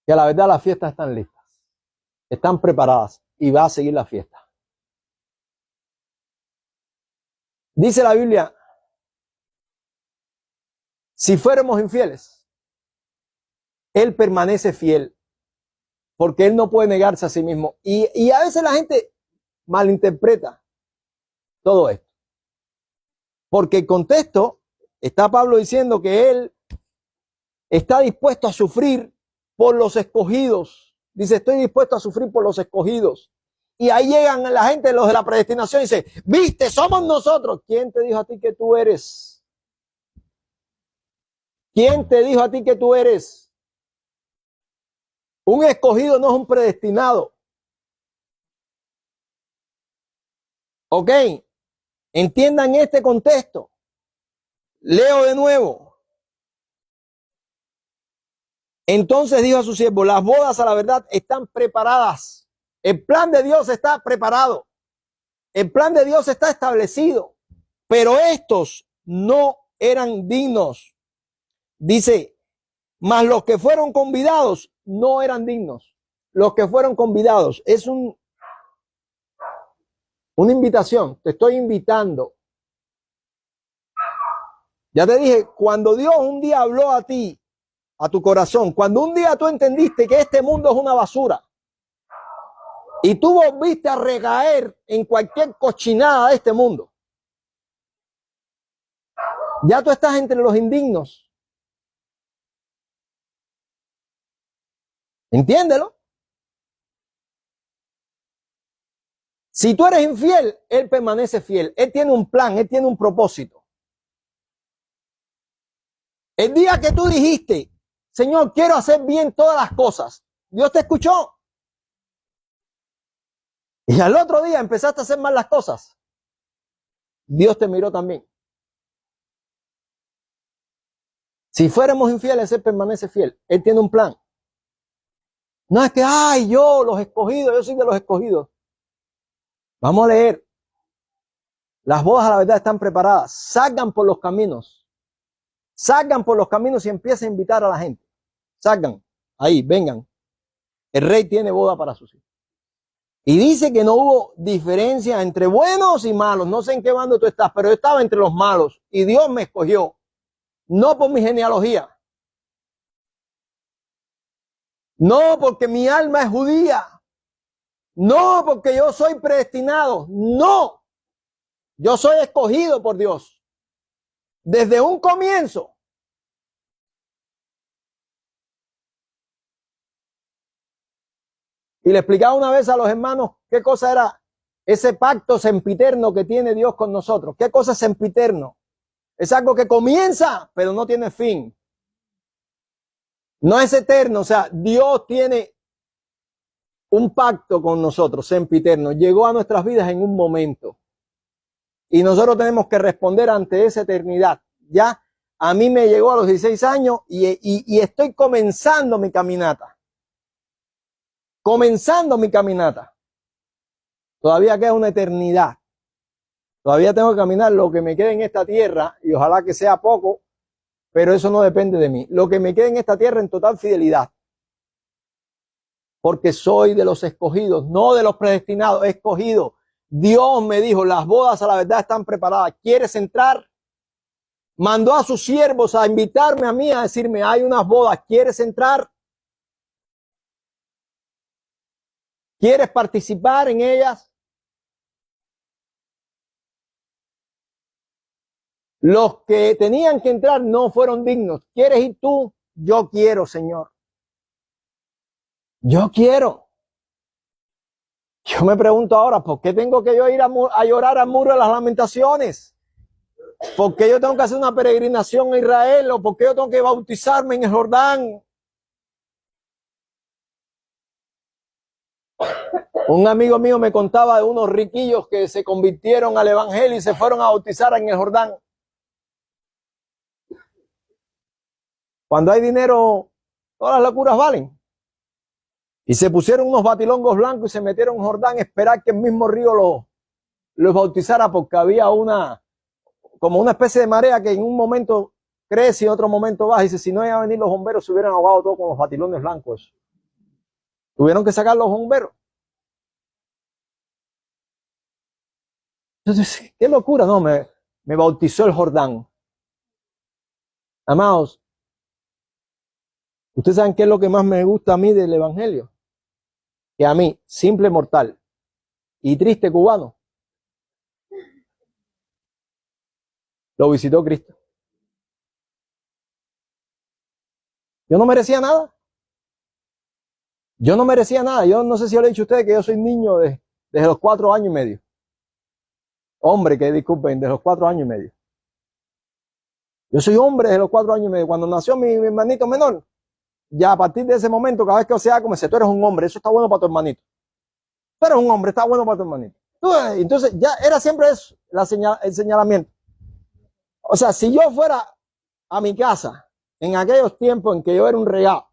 que a la verdad las fiestas están listas, están preparadas y va a seguir la fiesta. Dice la Biblia, si fuéramos infieles, Él permanece fiel, porque Él no puede negarse a sí mismo. Y a veces la gente malinterpreta todo esto. Porque el contexto está Pablo diciendo que Él está dispuesto a sufrir por los escogidos. Dice, estoy dispuesto a sufrir por los escogidos. Y ahí llegan la gente, los de la predestinación, y dice, viste, somos nosotros. ¿Quién te dijo a ti que tú eres? ¿Quién te dijo a ti que tú eres? Un escogido no es un predestinado. Ok, entiendan este contexto. Leo de nuevo. Entonces dijo a su siervo, las bodas a la verdad están preparadas. El plan de Dios está preparado. El plan de Dios está establecido. Pero estos no eran dignos. Dice, mas los que fueron convidados no eran dignos. Los que fueron convidados es una invitación. Te estoy invitando. Ya te dije, cuando Dios un día habló a ti, a tu corazón, cuando un día tú entendiste que este mundo es una basura y tú volviste a recaer en cualquier cochinada de este mundo, ya tú estás entre los indignos. Entiéndelo. Si tú eres infiel, Él permanece fiel. Él tiene un plan, Él tiene un propósito. El día que tú dijiste, Señor, quiero hacer bien todas las cosas, Dios te escuchó. Y al otro día empezaste a hacer mal las cosas, Dios te miró también. Si fuéramos infieles, Él permanece fiel. Él tiene un plan. No es que, ay, yo, los escogidos, yo soy de los escogidos. Vamos a leer. Las bodas a la verdad están preparadas. Salgan por los caminos. Salgan por los caminos y empiecen a invitar a la gente. Salgan. Ahí, vengan. El rey tiene boda para sus hijos. Y dice que no hubo diferencia entre buenos y malos. No sé en qué bando tú estás, pero yo estaba entre los malos. Y Dios me escogió. No por mi genealogía. No porque mi alma es judía. No porque yo soy predestinado. No. Yo soy escogido por Dios. Desde un comienzo. Y le explicaba una vez a los hermanos qué cosa era ese pacto sempiterno que tiene Dios con nosotros. ¿Qué cosa es sempiterno? Es algo que comienza, pero no tiene fin. No es eterno, o sea, Dios tiene un pacto con nosotros, sempiterno. Llegó a nuestras vidas en un momento. Y nosotros tenemos que responder ante esa eternidad. Ya a mí me llegó a los 16 años y estoy comenzando mi caminata. Comenzando mi caminata. Todavía queda una eternidad. Todavía tengo que caminar lo que me quede en esta tierra y ojalá que sea poco, pero eso no depende de mí. Lo que me quede en esta tierra en total fidelidad. Porque soy de los escogidos, no de los predestinados, escogidos. Dios me dijo, las bodas a la verdad están preparadas. ¿Quieres entrar? Mandó a sus siervos a invitarme a mí, a decirme, hay unas bodas, ¿quieres entrar? ¿Quieres participar en ellas? Los que tenían que entrar no fueron dignos. ¿Quieres ir tú? Yo quiero, Señor. Yo quiero. Yo me pregunto ahora, ¿por qué tengo que yo ir a llorar al muro de las lamentaciones? ¿Por qué yo tengo que hacer una peregrinación a Israel? ¿O por qué yo tengo que bautizarme en el Jordán? Un amigo mío me contaba de unos riquillos que se convirtieron al evangelio y se fueron a bautizar en el Jordán. Cuando hay dinero, todas las locuras valen. Y se pusieron unos batilongos blancos y se metieron en Jordán a esperar que el mismo río los bautizara, porque había como una especie de marea que en un momento crece y en otro momento baja. Y dice, si no iban a venir los bomberos, se hubieran ahogado todos con los batilones blancos. Tuvieron que sacar los bomberos. Entonces, qué locura, no, me bautizó el Jordán. Amados, ¿ustedes saben qué es lo que más me gusta a mí del evangelio? Que a mí, simple mortal y triste cubano, lo visitó Cristo. Yo no merecía nada. Yo no merecía nada. Yo no sé si yo le he dicho a ustedes que yo soy niño desde los 4 años y medio. Hombre, que disculpen, desde los 4 años y medio. Yo soy hombre desde los 4 años y medio. Cuando nació mi hermanito menor, ya a partir de ese momento, cada vez que sea como dice, tú eres un hombre, eso está bueno para tu hermanito. Tú eres un hombre, está bueno para tu hermanito. Entonces ya era siempre eso, el señalamiento. O sea, si yo fuera a mi casa en aquellos tiempos en que yo era un regalo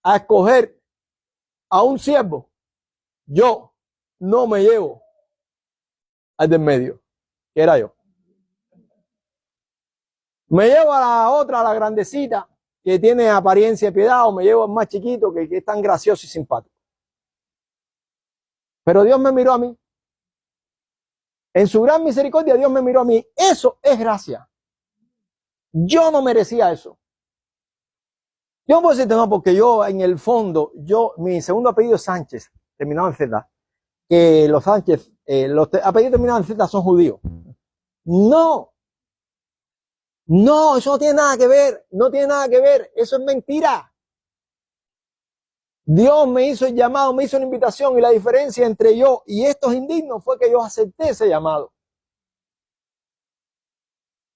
a escoger a un siervo, yo no me llevo al del medio, que era yo. Me llevo a la otra, a la grandecita, que tiene apariencia de piedad, o me llevo al más chiquito, que es tan gracioso y simpático. Pero Dios me miró a mí. En su gran misericordia, Dios me miró a mí. Eso es gracia. Yo no merecía eso. Yo no puedo decirte no, porque yo en el fondo, mi segundo apellido es Sánchez, terminado en Z. Que los Sánchez, los apellidos terminados en Z son judíos. No, no, eso no tiene nada que ver, no tiene nada que ver, eso es mentira. Dios me hizo el llamado, me hizo la invitación y la diferencia entre yo y estos indignos fue que yo acepté ese llamado.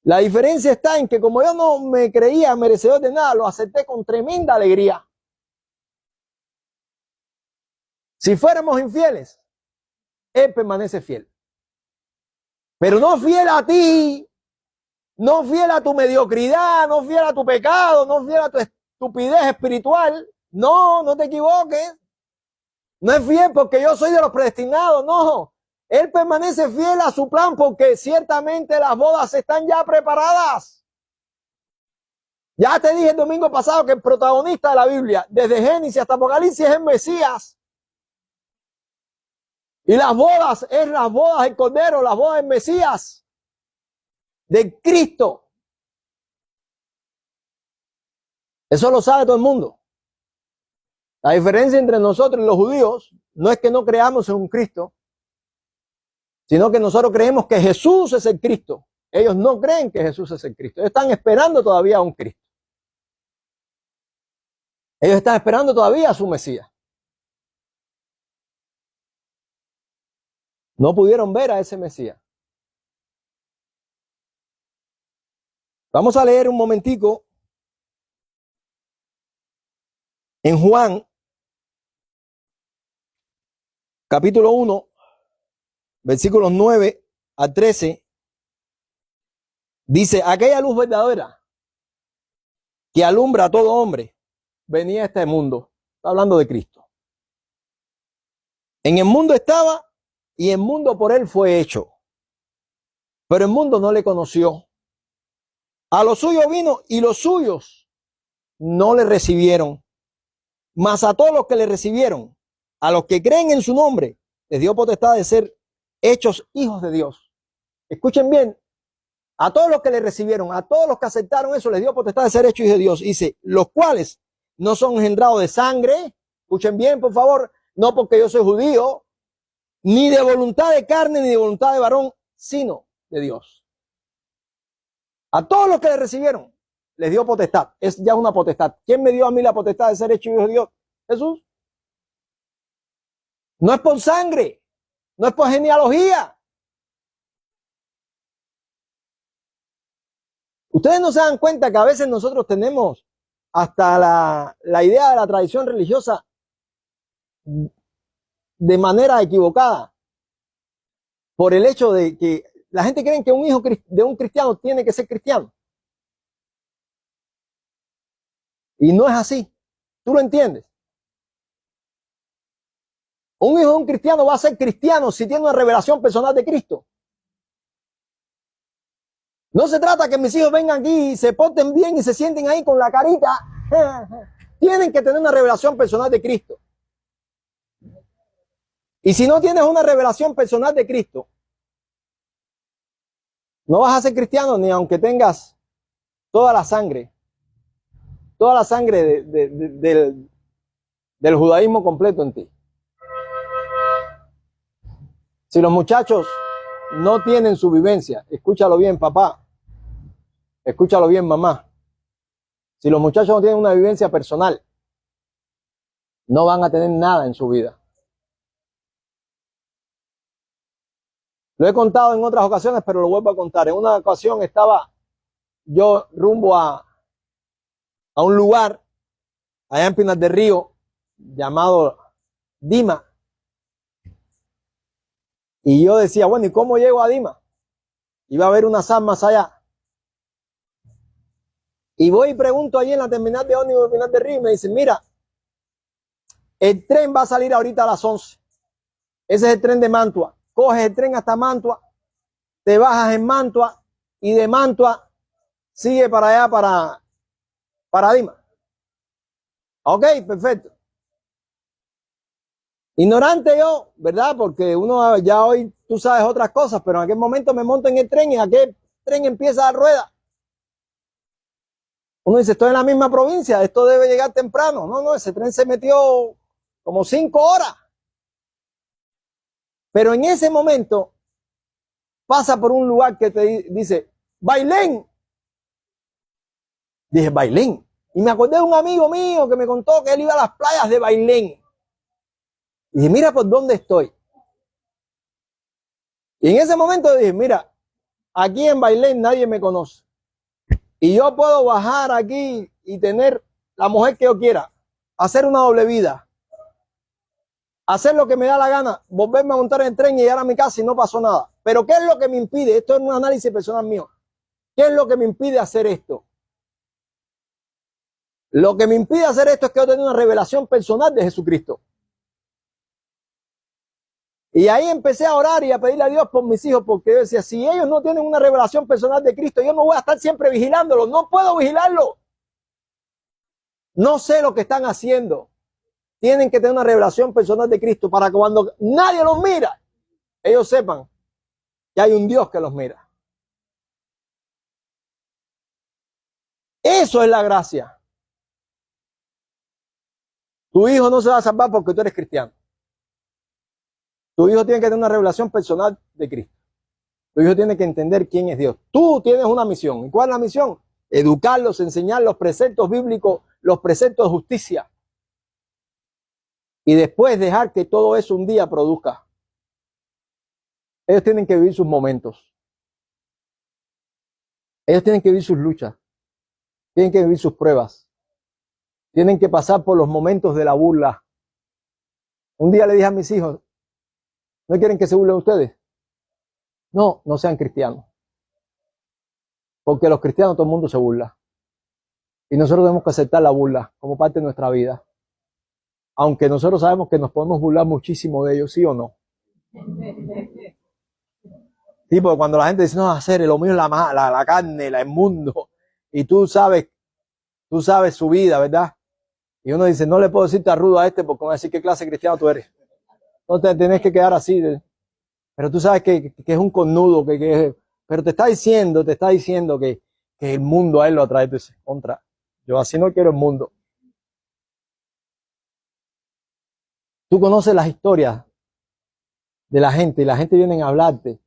La diferencia está en que como yo no me creía merecedor de nada, lo acepté con tremenda alegría. Si fuéramos infieles, Él permanece fiel. Pero no fiel a ti, no fiel a tu mediocridad, no fiel a tu pecado, no fiel a tu estupidez espiritual. No, no te equivoques. No es fiel porque yo soy de los predestinados, no. Él permanece fiel a su plan porque ciertamente las bodas están ya preparadas. Ya te dije el domingo pasado que el protagonista de la Biblia, desde Génesis hasta Apocalipsis, es el Mesías. Y las bodas es las bodas del Cordero, las bodas del Mesías, de Cristo. Eso lo sabe todo el mundo. La diferencia entre nosotros y los judíos no es que no creamos en un Cristo, sino que nosotros creemos que Jesús es el Cristo. Ellos no creen que Jesús es el Cristo. Ellos están esperando todavía a un Cristo. Ellos están esperando todavía a su Mesías. No pudieron ver a ese Mesías. Vamos a leer un momentico En Juan, capítulo 1, versículos 9 a 13, dice, aquella luz verdadera que alumbra a todo hombre venía a este mundo. Está hablando de Cristo. En el mundo estaba y el mundo por él fue hecho. Pero el mundo no le conoció. A los suyos vino y los suyos no le recibieron. Mas a todos los que le recibieron, a los que creen en su nombre, les dio potestad de ser hechos hijos de Dios. Escuchen bien, a todos los que le recibieron, a todos los que aceptaron eso, les dio potestad de ser hechos hijos de Dios. Dice, los cuales no son engendrados de sangre, escuchen bien, por favor, no porque yo soy judío, ni de voluntad de carne, ni de voluntad de varón, sino de Dios. A todos los que le recibieron, les dio potestad. Es ya una potestad. ¿Quién me dio a mí la potestad de ser hecho hijo de Dios? Jesús. No es por sangre, no es por genealogía. Ustedes no se dan cuenta que a veces nosotros tenemos hasta la idea de la tradición religiosa de manera equivocada por el hecho de que la gente cree que un hijo de un cristiano tiene que ser cristiano. Y no es así. ¿Tú lo entiendes? Un hijo de un cristiano va a ser cristiano si tiene una revelación personal de Cristo. No se trata que mis hijos vengan aquí y se porten bien y se sienten ahí con la carita. Tienen que tener una revelación personal de Cristo. Y si no tienes una revelación personal de Cristo, no vas a ser cristiano ni aunque tengas toda la sangre del judaísmo completo en ti. Si los muchachos no tienen su vivencia, escúchalo bien, papá, escúchalo bien, mamá. Si los muchachos no tienen una vivencia personal, no van a tener nada en su vida. Lo he contado en otras ocasiones, pero lo vuelvo a contar. En una ocasión estaba yo rumbo a un lugar allá en Pinar del Río llamado Dima. Y yo decía, bueno, ¿y cómo llego a Dima? Iba a haber unas armas allá. Y voy y pregunto allí en la terminal de ómnibus de Pinar del Río y me dicen, mira, el tren va a salir ahorita a las 11. Ese es el tren de Mantua. Coges el tren hasta Mantua, te bajas en Mantua y de Mantua sigue para allá, para Dima. Ok, perfecto. Ignorante yo, ¿verdad? Porque uno ya hoy tú sabes otras cosas, pero en aquel momento me monto en el tren y aquel tren empieza a dar rueda. Uno dice, estoy en la misma provincia, esto debe llegar temprano. No, ese tren se metió como 5 horas. Pero en ese momento pasa por un lugar que te dice, Bailén. Dije, Bailén. Y me acordé de un amigo mío que me contó que él iba a las playas de Bailén. Y dije, mira por dónde estoy. Y en ese momento dije, mira, aquí en Bailén nadie me conoce. Y yo puedo bajar aquí y tener la mujer que yo quiera, hacer una doble vida, hacer lo que me da la gana, volverme a montar en el tren y llegar a mi casa y no pasó nada. Pero ¿qué es lo que me impide? Esto es un análisis personal mío. ¿Qué es lo que me impide hacer esto? Lo que me impide hacer esto es que yo tenga una revelación personal de Jesucristo. Y ahí empecé a orar y a pedirle a Dios por mis hijos, porque yo decía, si ellos no tienen una revelación personal de Cristo, yo no voy a estar siempre vigilándolos, no puedo vigilarlos. No sé lo que están haciendo. Tienen que tener una revelación personal de Cristo para que cuando nadie los mira, ellos sepan que hay un Dios que los mira. Eso es la gracia. Tu hijo no se va a salvar porque tú eres cristiano. Tu hijo tiene que tener una revelación personal de Cristo. Tu hijo tiene que entender quién es Dios. Tú tienes una misión. ¿Y cuál es la misión? Educarlos, enseñar los preceptos bíblicos, los preceptos de justicia. Y después dejar que todo eso un día produzca. Ellos tienen que vivir sus momentos. Ellos tienen que vivir sus luchas. Tienen que vivir sus pruebas. tienen que pasar por los momentos de la burla. Un día le dije a mis hijos, ¿no quieren que se burlen ustedes? No, no sean cristianos. Porque los cristianos todo el mundo se burla. Y nosotros tenemos que aceptar la burla como parte de nuestra vida. Aunque nosotros sabemos que nos podemos burlar muchísimo de ellos, ¿sí o no? Sí, porque cuando la gente dice, no, hacer lo mío es la carne, el mundo, y tú sabes su vida, ¿verdad? Y uno dice, no le puedo decir tan rudo a este porque van a decir qué clase de cristiano tú eres. No te tienes que quedar así. Pero tú sabes que es un cornudo, pero te está diciendo que el mundo a él lo atrae. Tú dices, contra, yo así no quiero el mundo. Tú conoces las historias de la gente y la gente viene a hablarte.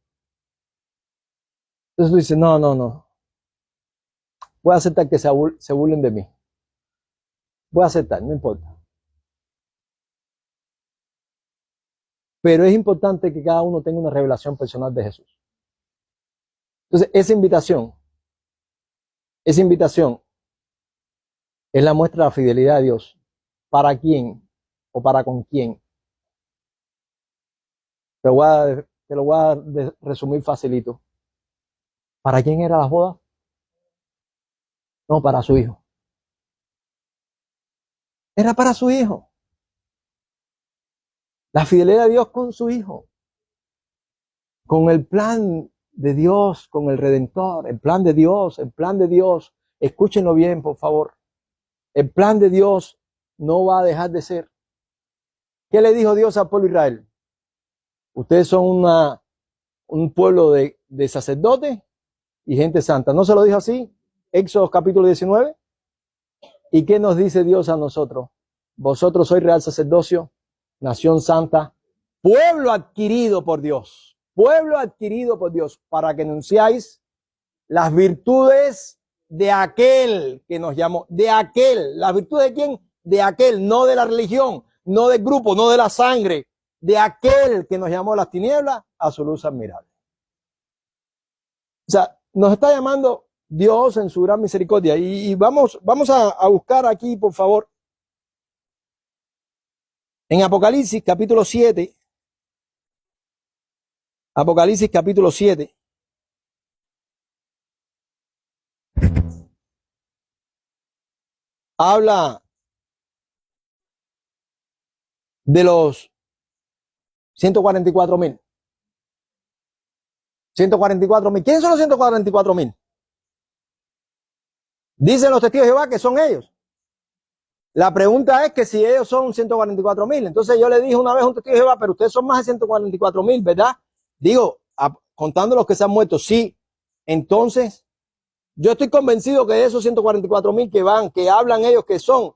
Entonces tú dices, no. Voy a aceptar que se burlen de mí. Voy a aceptar, no importa. Pero es importante que cada uno tenga una revelación personal de Jesús. Entonces, esa invitación es la muestra de la fidelidad de Dios. ¿Para quién o para con quién? Te lo voy a resumir facilito. ¿Para quién era la boda? No, para su hijo. Era para su hijo. La fidelidad de Dios con su hijo. Con el plan de Dios, con el Redentor. El plan de Dios. Escúchenlo bien, por favor. El plan de Dios no va a dejar de ser. ¿Qué le dijo Dios al pueblo de Israel? Ustedes son un pueblo de sacerdotes y gente santa. ¿No se lo dijo así? Éxodo capítulo 19. ¿Y qué nos dice Dios a nosotros? Vosotros sois real sacerdocio, nación santa, pueblo adquirido por Dios, para que anunciáis las virtudes de aquel que nos llamó, de aquel. ¿Las virtudes de quién? De aquel, no de la religión, no del grupo, no de la sangre, de aquel que nos llamó a las tinieblas a su luz admirable. O sea, nos está llamando Dios en su gran misericordia. Y vamos a buscar aquí, por favor, en Apocalipsis capítulo 7. Apocalipsis capítulo 7. Habla de los 144,000. 144,000. ¿Quiénes son los 144,000? Dicen los testigos de Jehová que son ellos. La pregunta es que si ellos son 144,000. Entonces yo le dije una vez a un testigo de Jehová, pero ustedes son más de 144,000, ¿verdad? Digo, contando los que se han muerto, sí. Entonces, yo estoy convencido que de esos 144,000 que hablan ellos, que son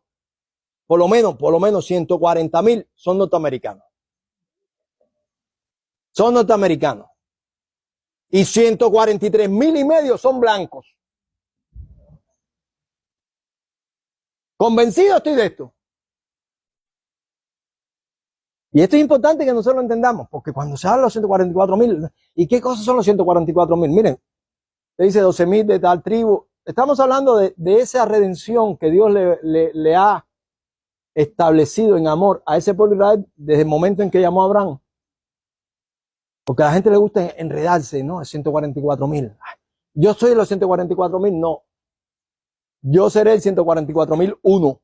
por lo menos 140,000 son norteamericanos. Son norteamericanos. Y 143,500 son blancos. Convencido estoy de esto. Y esto es importante que nosotros lo entendamos, porque cuando se habla de los 144,000, ¿y qué cosas son los 144,000? Miren, te dice 12,000 de tal tribu. Estamos hablando de esa redención que Dios le ha establecido en amor a ese pueblo de Israel desde el momento en que llamó a Abraham. Porque a la gente le gusta enredarse, ¿no? 144,000. Yo soy de los 144,000, no. Yo seré el 144,001.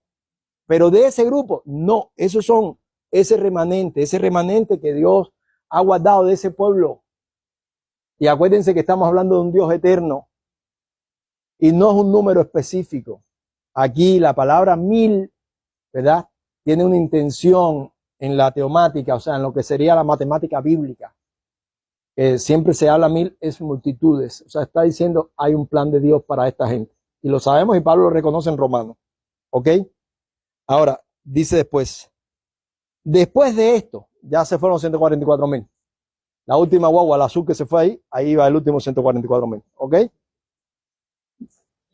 Pero de ese grupo, no. Esos son ese remanente que Dios ha guardado de ese pueblo. Y acuérdense que estamos hablando de un Dios eterno. Y no es un número específico. Aquí la palabra 1000, ¿verdad? Tiene una intención en la teomática, o sea, en lo que sería la matemática bíblica. Siempre se habla 1000, es multitudes. O sea, está diciendo, hay un plan de Dios para esta gente. Y lo sabemos y Pablo lo reconoce en Romanos. ¿Ok? Ahora, dice después de esto, ya se fueron 144,000. La última guagua, el azul que se fue ahí va el último 144,000. ¿Ok?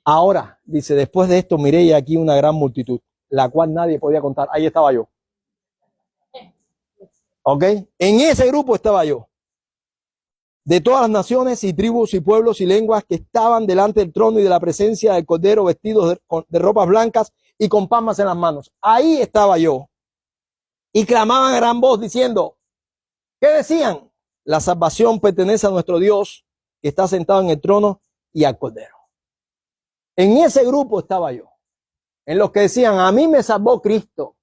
Ahora, dice, después de esto miré aquí una gran multitud, la cual nadie podía contar. Ahí estaba yo. ¿Ok? En ese grupo estaba yo. De todas las naciones y tribus y pueblos y lenguas que estaban delante del trono y de la presencia del Cordero, vestidos de ropas blancas y con palmas en las manos. Ahí estaba yo. Y clamaban a gran voz diciendo, ¿qué decían? La salvación pertenece a nuestro Dios que está sentado en el trono y al Cordero. En ese grupo estaba yo. En los que decían, a mí me salvó Cristo.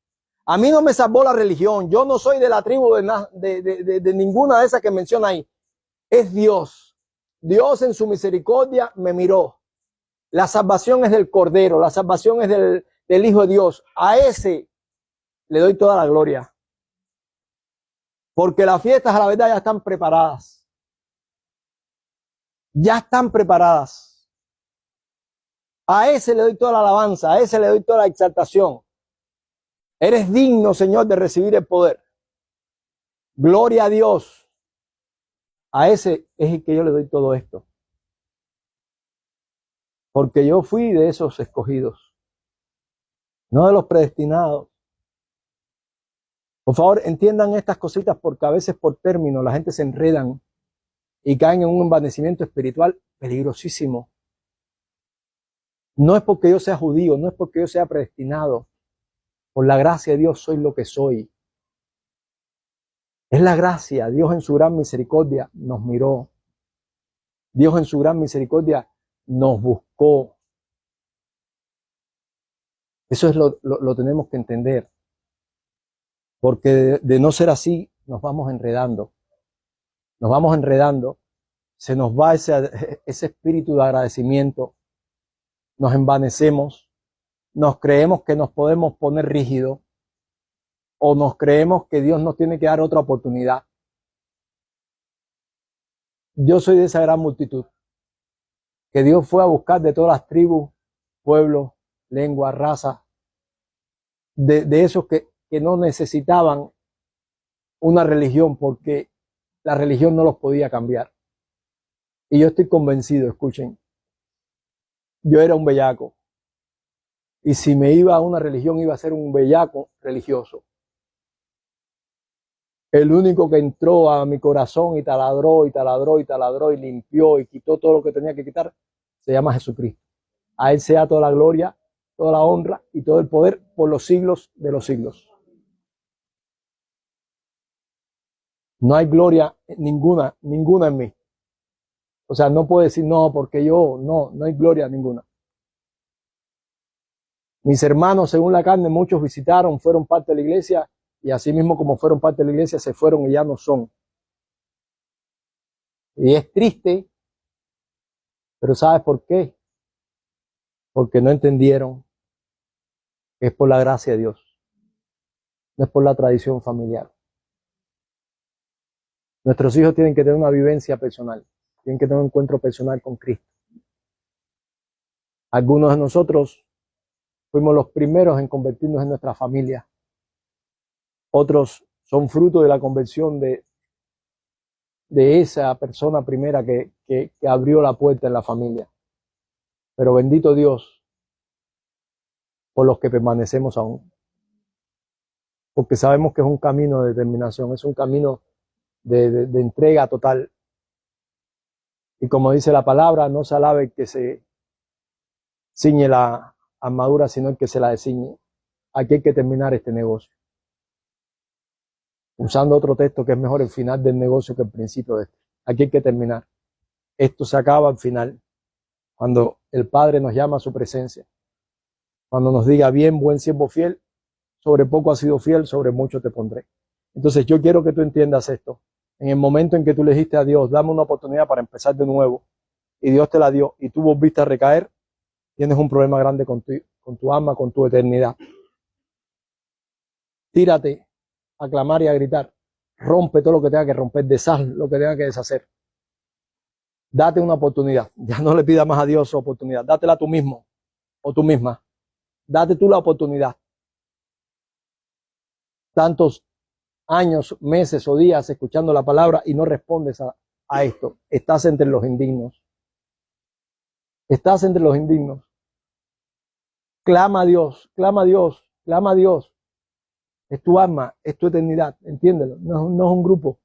A mí no me salvó la religión. Yo no soy de la tribu de ninguna de esas que menciona ahí. Es Dios. Dios en su misericordia me miró. La salvación es del Cordero. La salvación es del Hijo de Dios. A ese le doy toda la gloria. Porque las fiestas a la verdad ya están preparadas. Ya están preparadas. A ese le doy toda la alabanza. A ese le doy toda la exaltación. Eres digno, Señor, de recibir el poder. Gloria a Dios. A ese es el que yo le doy todo esto. Porque yo fui de esos escogidos. No de los predestinados. Por favor, entiendan estas cositas porque a veces por término la gente se enredan y caen en un envanecimiento espiritual peligrosísimo. No es porque yo sea judío, no es porque yo sea predestinado. Por la gracia de Dios soy lo que soy. Es la gracia. Dios en su gran misericordia nos miró. Dios en su gran misericordia nos buscó. Eso es lo tenemos que entender. Porque de no ser así, nos vamos enredando. Nos vamos enredando. Se nos va ese espíritu de agradecimiento. Nos envanecemos. Nos creemos que nos podemos poner rígidos. O nos creemos que Dios nos tiene que dar otra oportunidad. Yo soy de esa gran multitud. Que Dios fue a buscar de todas las tribus, pueblos, lenguas, razas. De esos que no necesitaban una religión porque la religión no los podía cambiar. Y yo estoy convencido, escuchen, yo era un bellaco. Y si me iba a una religión, iba a ser un bellaco religioso. El único que entró a mi corazón y taladró y taladró y taladró y limpió y quitó todo lo que tenía que quitar, se llama Jesucristo. A Él sea toda la gloria, toda la honra y todo el poder por los siglos de los siglos. No hay gloria ninguna en mí. O sea, no puedo decir no, porque no hay gloria ninguna. Mis hermanos, según la carne, muchos visitaron, fueron parte de la iglesia, y así mismo como fueron parte de la iglesia, se fueron y ya no son. Y es triste, pero ¿sabes por qué? Porque no entendieron que es por la gracia de Dios, no es por la tradición familiar. Nuestros hijos tienen que tener una vivencia personal, tienen que tener un encuentro personal con Cristo. Algunos de nosotros fuimos los primeros en convertirnos en nuestra familia. Otros son fruto de la conversión de esa persona primera que abrió la puerta en la familia. Pero bendito Dios por los que permanecemos aún. Porque sabemos que es un camino de determinación, es un camino de entrega total. Y como dice la palabra, no se alabe el que se ciñe la armadura, sino el que se la desciñe. Aquí hay que terminar este negocio. Usando otro texto que es mejor el final del negocio que el principio de este. Aquí hay que terminar. Esto se acaba al final, cuando el Padre nos llama a su presencia. Cuando nos diga, bien, buen siervo fiel, sobre poco has sido fiel, sobre mucho te pondré. Entonces yo quiero que tú entiendas esto. En el momento en que tú le dijiste a Dios, dame una oportunidad para empezar de nuevo, y Dios te la dio, y tú volviste a recaer, tienes un problema grande con tu alma, con tu eternidad. Tírate a clamar y a gritar. Rompe todo lo que tenga que romper, deshaz lo que tenga que deshacer. Date una oportunidad. Ya no le pidas más a Dios su oportunidad. Dátela tú mismo o tú misma. Date tú la oportunidad. Tantos años, meses o días escuchando la palabra y no respondes a esto. Estás entre los indignos. Estás entre los indignos. Clama a Dios, clama a Dios, clama a Dios. Es tu alma, es tu eternidad, entiéndelo. No es un grupo.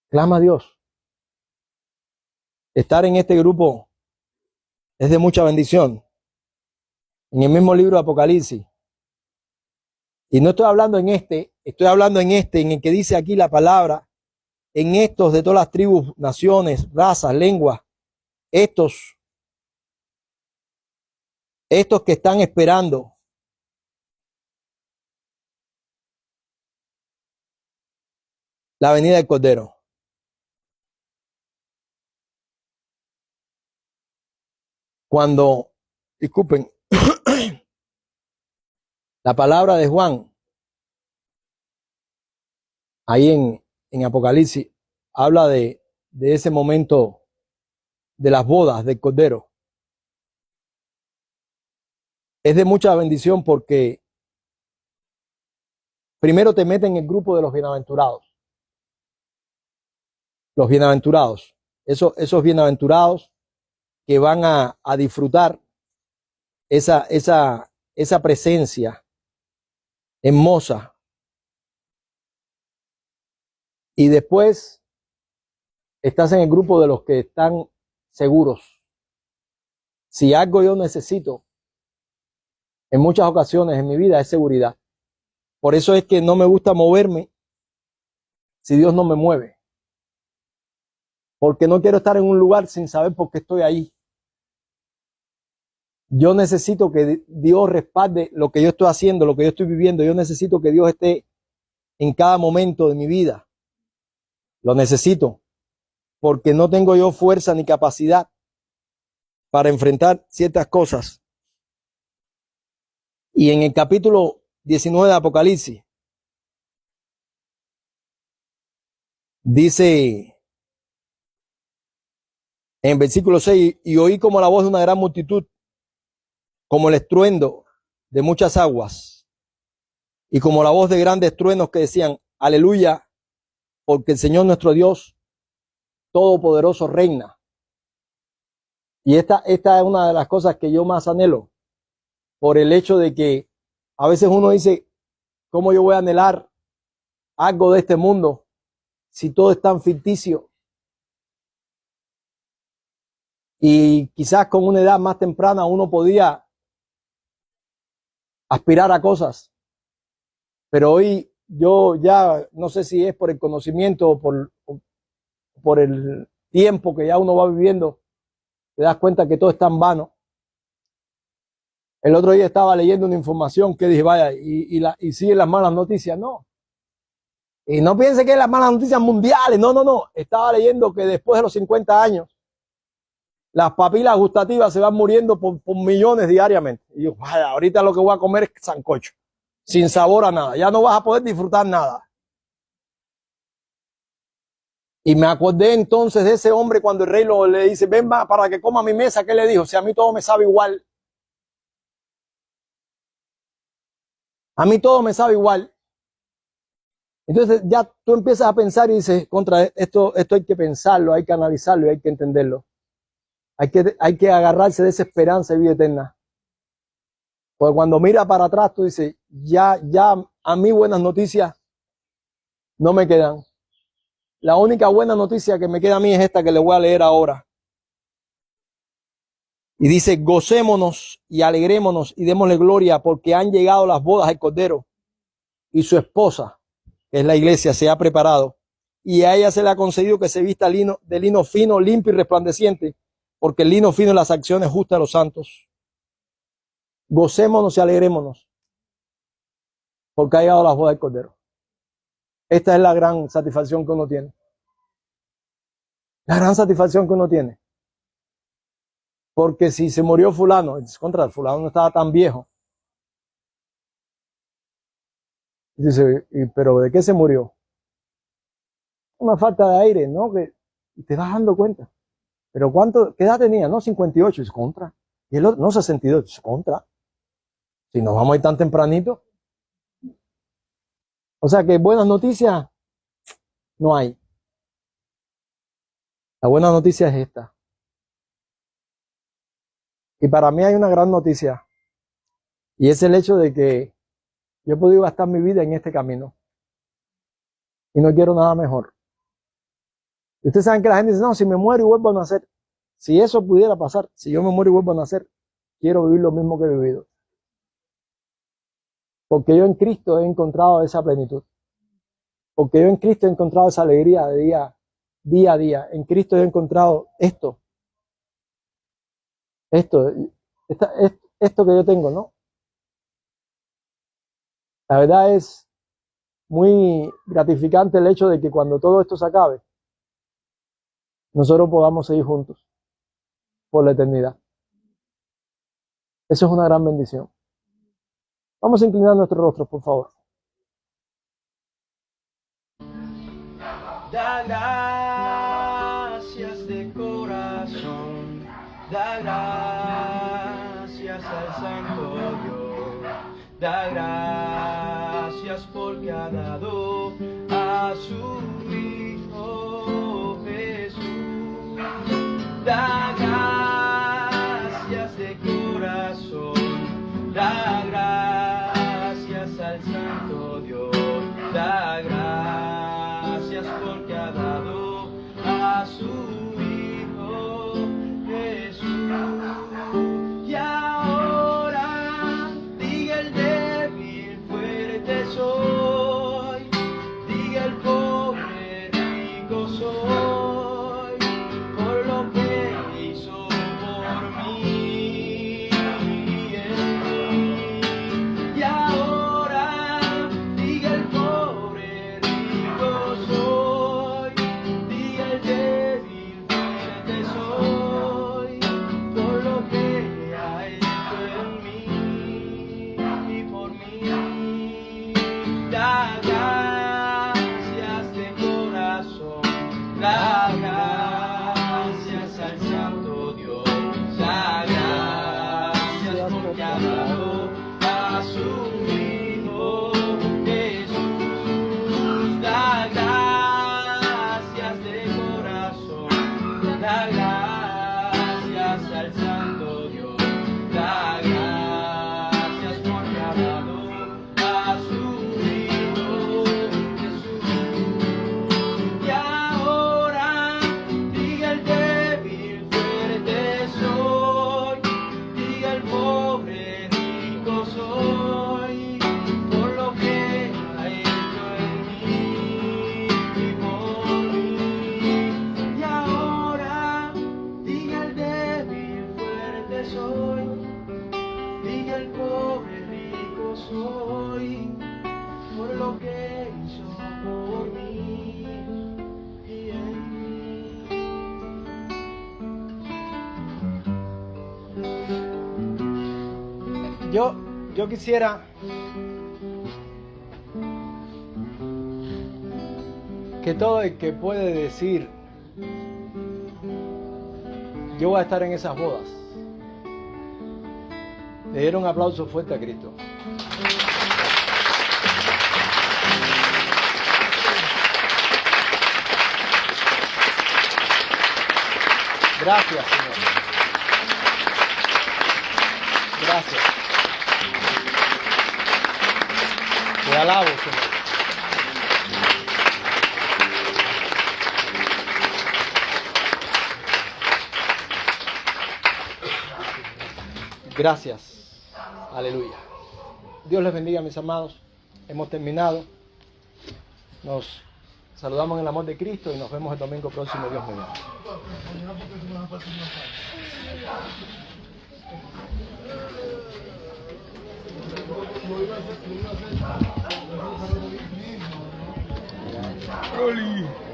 Clama a Dios. Estar en este grupo es de mucha bendición. en el mismo libro de Apocalipsis. Y no estoy hablando en este, estoy hablando en este, en el que dice aquí la palabra, en estos de todas las tribus, naciones, razas, lenguas, estos que están esperando la venida del Cordero. Cuando, disculpen, la palabra de Juan, ahí en Apocalipsis, habla de ese momento de las bodas del Cordero. Es de mucha bendición porque primero te meten en el grupo de los bienaventurados. Los bienaventurados, esos bienaventurados que van a disfrutar esa presencia hermosa. Y después estás en el grupo de los que están seguros. Si algo yo necesito en muchas ocasiones en mi vida es seguridad. Por eso es que no me gusta moverme si Dios no me mueve. Porque no quiero estar en un lugar sin saber por qué estoy ahí. Yo necesito que Dios respalde lo que yo estoy haciendo, lo que yo estoy viviendo. Yo necesito que Dios esté en cada momento de mi vida. Lo necesito. Porque no tengo yo fuerza ni capacidad para enfrentar ciertas cosas. Y en el capítulo 19 de Apocalipsis, dice en versículo 6, y oí como la voz de una gran multitud, como el estruendo de muchas aguas, y como la voz de grandes truenos que decían, aleluya, porque el Señor nuestro Dios Todopoderoso reina. Y esta es una de las cosas que yo más anhelo, por el hecho de que a veces uno dice, ¿cómo yo voy a anhelar algo de este mundo si todo es tan ficticio? Y quizás con una edad más temprana uno podía aspirar a cosas, pero hoy yo ya no sé si es por el conocimiento o por el tiempo que ya uno va viviendo, te das cuenta que todo es tan vano. El otro día estaba leyendo una información que dije, vaya, y siguen las malas noticias. No. Y no piense que es las malas noticias mundiales. No. Estaba leyendo que después de los 50 años, las papilas gustativas se van muriendo por millones diariamente. Y yo, vaya, ahorita lo que voy a comer es sancocho, sin sabor a nada. Ya no vas a poder disfrutar nada. Y me acordé entonces de ese hombre cuando el rey le dice, ven para que coma a mi mesa. ¿Qué le dijo? Si a mí todo me sabe igual. A mí todo me sabe igual. Entonces ya tú empiezas a pensar y dices, contra esto hay que pensarlo, hay que analizarlo y hay que entenderlo. Hay que agarrarse de esa esperanza de vida eterna. Porque cuando mira para atrás, tú dices, ya a mí buenas noticias no me quedan. La única buena noticia que me queda a mí es esta que le voy a leer ahora. Y dice, gocémonos y alegrémonos y démosle gloria porque han llegado las bodas del Cordero y su esposa, que es la iglesia, se ha preparado. Y a ella se le ha concedido que se vista de lino fino, limpio y resplandeciente, porque el lino fino es las acciones justas de los santos. Gocémonos y alegrémonos porque ha llegado las bodas del Cordero. Esta es la gran satisfacción que uno tiene. La gran satisfacción que uno tiene. Porque si se murió fulano, contra el fulano no estaba tan viejo. Dice, pero ¿de qué se murió? Una falta de aire, ¿no? Y te vas dando cuenta. Pero ¿qué edad tenía? No, 58, es contra. Y el otro, no, 62, es contra. Si nos vamos a ir tan tempranito. O sea que buenas noticias no hay. La buena noticia es esta. Y para mí hay una gran noticia. Y es el hecho de que yo he podido gastar mi vida en este camino. Y no quiero nada mejor. Y ustedes saben que la gente dice, no, si me muero y vuelvo a nacer. Si eso pudiera pasar, si yo me muero y vuelvo a nacer, quiero vivir lo mismo que he vivido. Porque yo en Cristo he encontrado esa plenitud. Porque yo en Cristo he encontrado esa alegría de día a día. En Cristo he encontrado esto que yo tengo, ¿no? La verdad es muy gratificante el hecho de que cuando todo esto se acabe, nosotros podamos seguir juntos por la eternidad. Eso es una gran bendición. Vamos a inclinar nuestros rostros, por favor. Da gracias de corazón, da gracias al Santo Dios, da gracias porque ha dado a su Hijo Jesús. Da gracias de corazón, da gracias al Santo Dios, da gracias porque ha dado a su Hijo Jesús. Y ahora diga el débil, fuerte soy, diga el pobre, rico soy, por lo que hizo por mí. Y ahora diga el pobre, rico soy, diga el débil, fuerte soy, por lo que ha hecho en mí y por mí. Da gracias de corazón, da gracias al Santo Dios, da gracias porque ha dado a su Hijo Jesús. Da gracias de corazón, da gracias al Santo Dios, da gracias porque ha dado a su Hijo Jesús. Y ahora diga el débil, fuerte soy, diga el pobre, rico soy, por lo que ha hecho en mí y por mí. Y ahora diga el débil, fuerte soy, diga el pobre, rico soy, por lo que hizo por mí y en mí. Yo quisiera que todo el que puede decir yo voy a estar en esas bodas, le diera un aplauso fuerte a Cristo. Gracias, Señor. Gracias. Te alabo, Señor. Gracias. Aleluya. Dios les bendiga, mis amados. Hemos terminado. Nos saludamos en el amor de Cristo y nos vemos el domingo próximo, Dios mediante.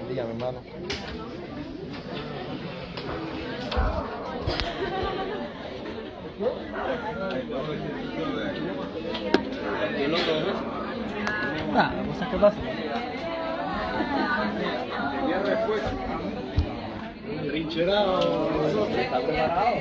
Bendiga, mi hermano. Cosas que pasan. Trincherado. Está preparado.